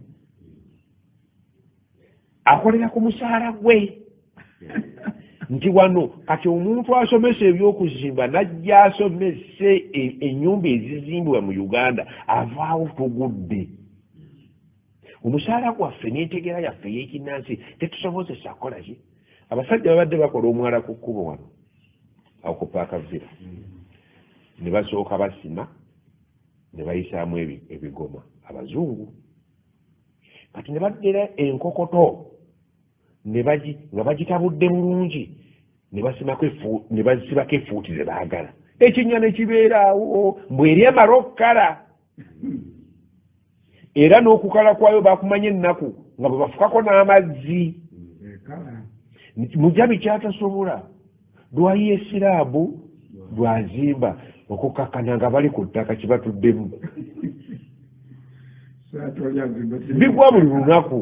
akolera ku musaala gwe nti wano kati omuntu asomesa ebyokuzimba najja asomese ennyumba ezizimbibwa mu Uganda avaawo tugudde omusaala gwaffe n'entegeera yaffe ey'ekinnansi tetusobozesa kukola ki abasajja babadde bakola omwala ku kkubo wano awo ku paaka villa ne basooka basima ne bayisaamu ebigoma abazungu kati ne baddira enkokoto nga bagitabudde bulungi ne basibako efuuti ze baagala ekinnya ne kibeeraawo mbweri emala okukala era n'okukala kwayo bakumanya ennaku nga bwe bafukako n'amazzi mujabi kyatasobola lwayi esiraabu lwazimba okukakkana nga bali ku ttaka kibatuddemu bigwa buli lunaku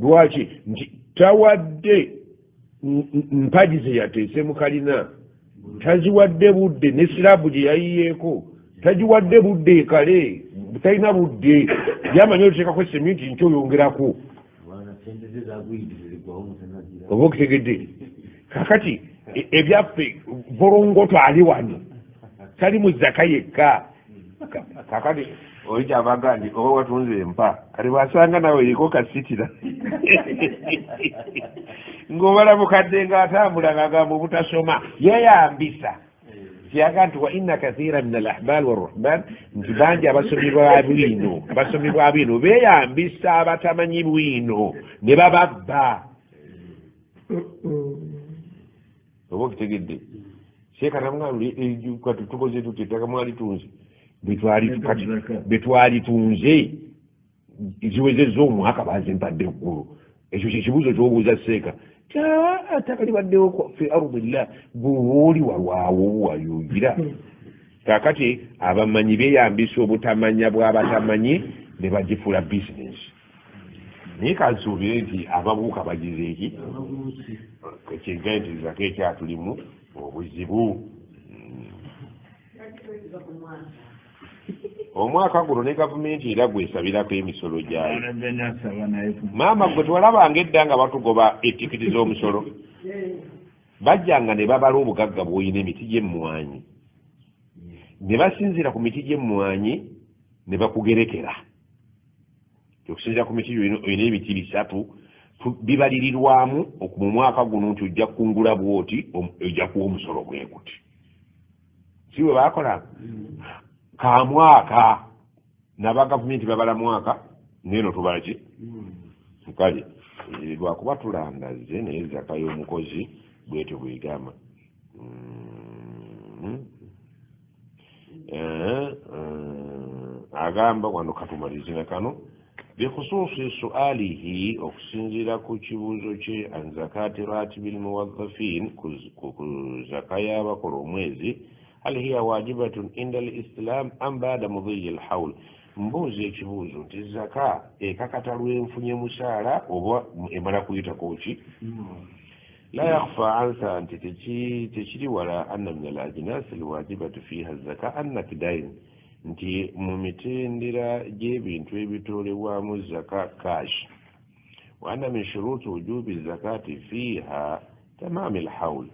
lwaki nti tawadde mpagi ze yateese mu kalina taziwadde budde ne siraabu gye yayiyeeko tagiwadde budde ekale talina budde yamanya otuteekako seminti nti oyongerako oba okitegedde kakati ebyaffe bolongoto ali wano tali mu zzaka yekka kakati oli kyabaga nti oba watunze empa kati bwasanga nawe eriko kasitira ng'obala mukadde ng'atambula ng'agamba obutasoma yeyambisa kyaga nti wa inna kathira min alahbal warrahban nti bangi abasomi bwa bwino beeyambisa abatamanyi bwino ne bababba oba okitegedde seekanamwanu kati tukoze tuti ettaka mwalitunze betwalitunze ziwezezza omwaka bazimpadde eggulu ekyo kyekibuuzo kyobuuza seeka attaka libaddewo fi ardillah bwewooli walwawo wayugira kakati abamanyi beeyambisa obutamanya bw'abatamanyi ne bagifuula bizinesi naye kansuubire nti ababuuka bagize eki kyenga nti zzaka ekyatulimu obuzibu omwaka guno ne gavumenti era gwesabirako emisolo gyayo maama gwe twalabanga edda nga batugoba etikiti z'omusolo bajjanga ne babala obugagga bw'olina emiti gy'emmwanyi ne basinziira ku miti gy'emmwanyi ne bakugerekera okusinziira ku miti olina ebiti 3 bibalirirwamu mu mwaka guno nti ojja kungula bwoti ojja kuwa omusolo gwe guti si bwe baakola ka mwaka naba gavumenti babala mwaka neno tubala ki kale lwakuba tulangaze naye zzaka y'omukozi bwetyo bwegamba agamba wano katumalizina kano bikhususi sualihi okusinziira ku kibuuzo kye an zakati ratibi lmuwazzafin ku zaka y'abakola omwezi hal hiya wajibatun inda al-islam am ba'da mudhi al-hawl mbuuza ekibuuzo nti zaka ekakata lwenfunye musaala oba emala kuyitako ki la yakhfa ansa nti tekiri wala anna min al-ajnas al-wajibatu fiha zaka annaki dain nti mu mitendera gy'ebintu ebitoolebwamu zaka cash wa anna min shuruti wujubi zakati fiha tamam al-hawl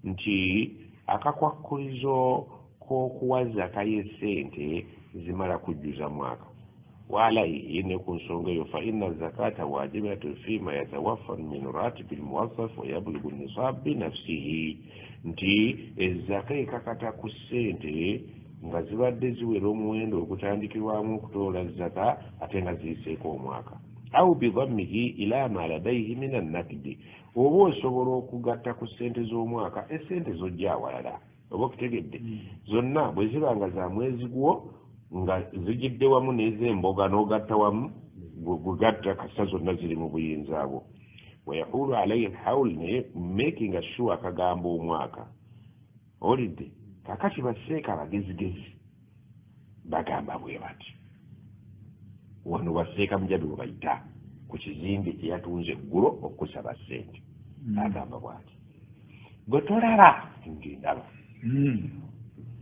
nti akakwakkulizo k'okuwa zaka y'essente zimala kujjuza mwaka waalaihi ne ku nsonga eyo fa inna zakata wajibatu fima yatawaffa min ratibi lmuwassaf wa yablugu nisab binafsihi nti ezaka ekakata ku ssente nga zibadde ziwera omuwendo ogutandikirwamu okutoola zaka ate nga ziyiseeko omwaka au bidammihi ila ma ladaihi min annakidi oba osobola okugatta ku ssente z'omwaka essente zojja awalala oba okutegedde zonna bwe ziba nga za mwezi gwo nga zijidde wamu n'ez'emboga n'ogatta wamu gugatta kasa zonna ziri mu buyinza bwo wayahulu alaihi alhawl naye making assure akagamba omwaka olidde kakati baseeka abagezigezi bagamba bwe bati wano baseeka mujabi bwe bayita ku kizimbe kye yatunze eggulo okusaba ssente agamba bwati bwe tolaba ng'endaba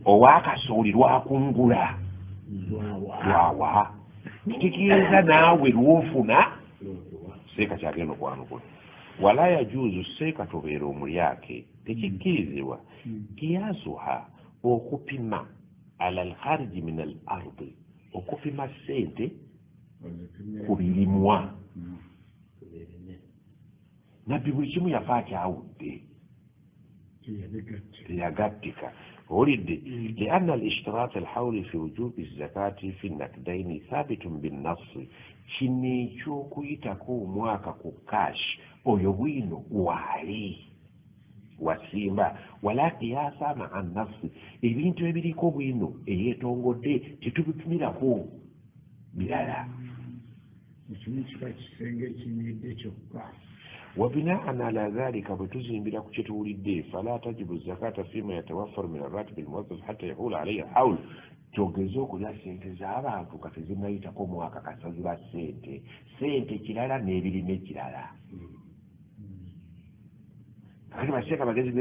owakasooli lwakungula lwawa kitegeeza naawe lwofuna seeka kyagenda okwanukula wala yajuuzu seeka tobeera omulyake tekikkirizibwa kiyasuha okupima ala alkhariji min al ardi okupima ssente ku birimwa nabbi buli kimu yafa akyawudde teyagattika owulidde lianna al-ishtirat al-hawli fi wujubi zakati fi nakdaini thabitun binnasi kino ekyokuyitako omwaka ku kash oyo bwino waali wasimba wala qiyasa maa nafsi ebintu ebiriko bwino eyeetongodde tetubipimirako birala ekimu kiba kisenge kinyidde kyokka وبناء على ذلك بتزين بلا كتولد فلا تجب الزكاة فيما يتوفر من الراتب الموظف حتى يحول عليه الحول توgezoku lya ssente z'abantu kati zinayitako mwaka kasaziba ssente kirala n'ebirime kirala kati baseeka bagezi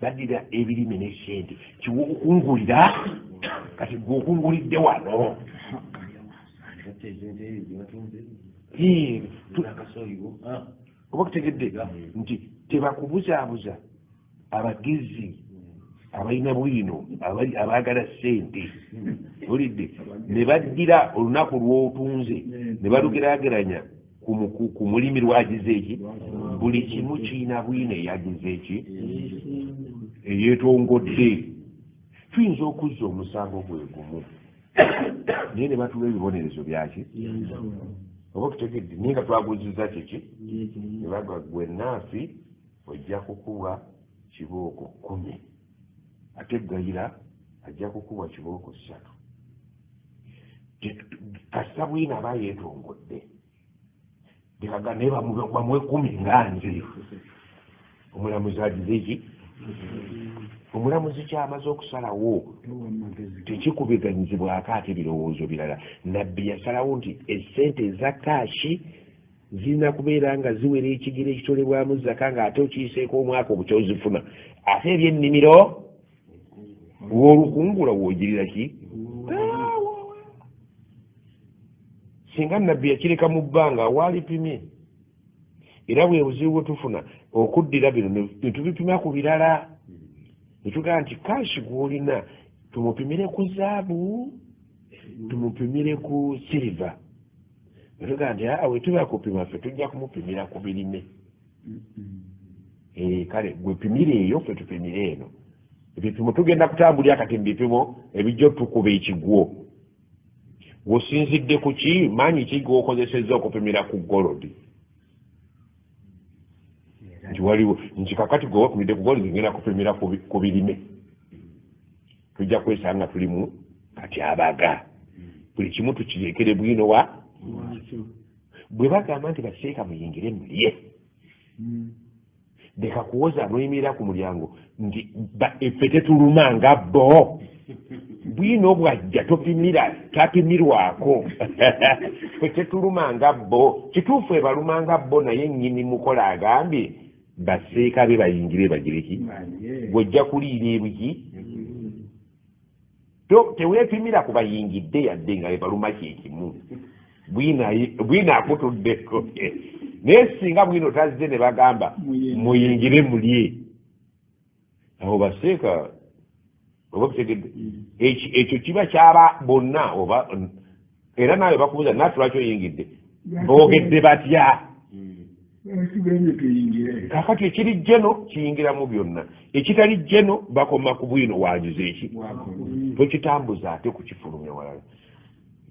baddira ebirime n'essente kiwa okungulira kati gwe okungulidde wano oba kutegedde nti tebakubuzaabuza abagezi abalina bwino abaagala ssente olidde ne baddira olunaku lw'otunze ne balugeraageranya ku mulimi lwagize eki buli kimu kiina bwino eyagize eki eyeetongodde tuyinza okuzza omusango gwe gumu naye ne batuwa ebibonerezo byaki oba tutegedde naye nga twaguzizza kiki ne baga gwe naafi ojja kukuwa kibooko 10 ate gayira ajja kukuwa kibooko 3 kasita bwina aba yeetongodde bekaga naye bamuwe 10 nga nze omulamuzi agize eki omulamuzi kyamaze okusalawo tekikubiganyizibwako ate ebirowoozo birala nabbi yasalawo nti essente eza kaashi zirina kubeera nga ziwera ekigero ekitolebwamu zaka ng'ate okiyiseeko omwaka obukyozifuna ate ebyennimiro w'olukungula woogirira ki singa nabbi yakireka mu bbanga waalipimye era bwe buzibu bwe tufuna okuddira bino ne tubipima ku birala netugaa nti kaashi gw'olina tumupimire ku zaabu tumupimire ku siriva netugaa nti we tuba kupima ffe tujja kumupimira ku birime kale gwepimire eyo ffe tupimire eno ebipimo tugenda kutambulira kati mu bipimo ebijja tukuba ekigwo gwosinzidde ku ki maanyi ki gwokozesezza okupimira ku golodi nti waliwo nti kakati gwe wapimidde ku golodi ngenda kupimira ku birime tujja kwesanga tulimu kati abaga buli kimu tukirekere bwino wa bwe bagamba nti baseeka muyingire mulye leka kuwoza mweyimirira ku mulyango nti ffe tetuluma nga bo bwino bwajja topimira tapimirwako ffe tetuluma nga bo kituufu ebaluma nga bo naye nnyini mukola agambye baseeka be bayingire bagireki bwojja kuliira ebiki teweepimira ku bayingidde yadde nga bebaluma kyekimu bwina akutuddeko naye singa bwino tazze ne bagamba muyingire mulye awo baseeka oba kutegedde ekyo kiba kyaba bonna oba era naawe bakubuuza naatu lwaki oyingidde boogedde batya kakati ekiri jeno kiyingiramu byonna ekitali jeno bakoma ku bwino wagize eki tokitambuza ate kukifulumya walala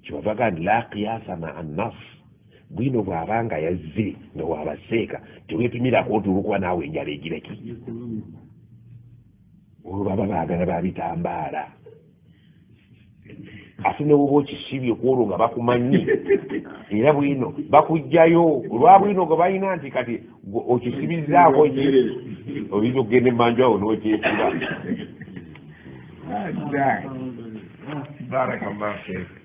kibavaga nti la qiyasa maa nnas bwino bw'abanga yazze nga wabaseeka teweepimirako otulukwa naawe enjala egireki olwo baba baagala babitambaala ate ne bwoba okisibye kwolwo nga bakumanyi era bwino bakugjayo olwa bwino nga balina nti kati okisibizaako ki oyinza okugenda emmanju awo n'okyesiba barakallahu feek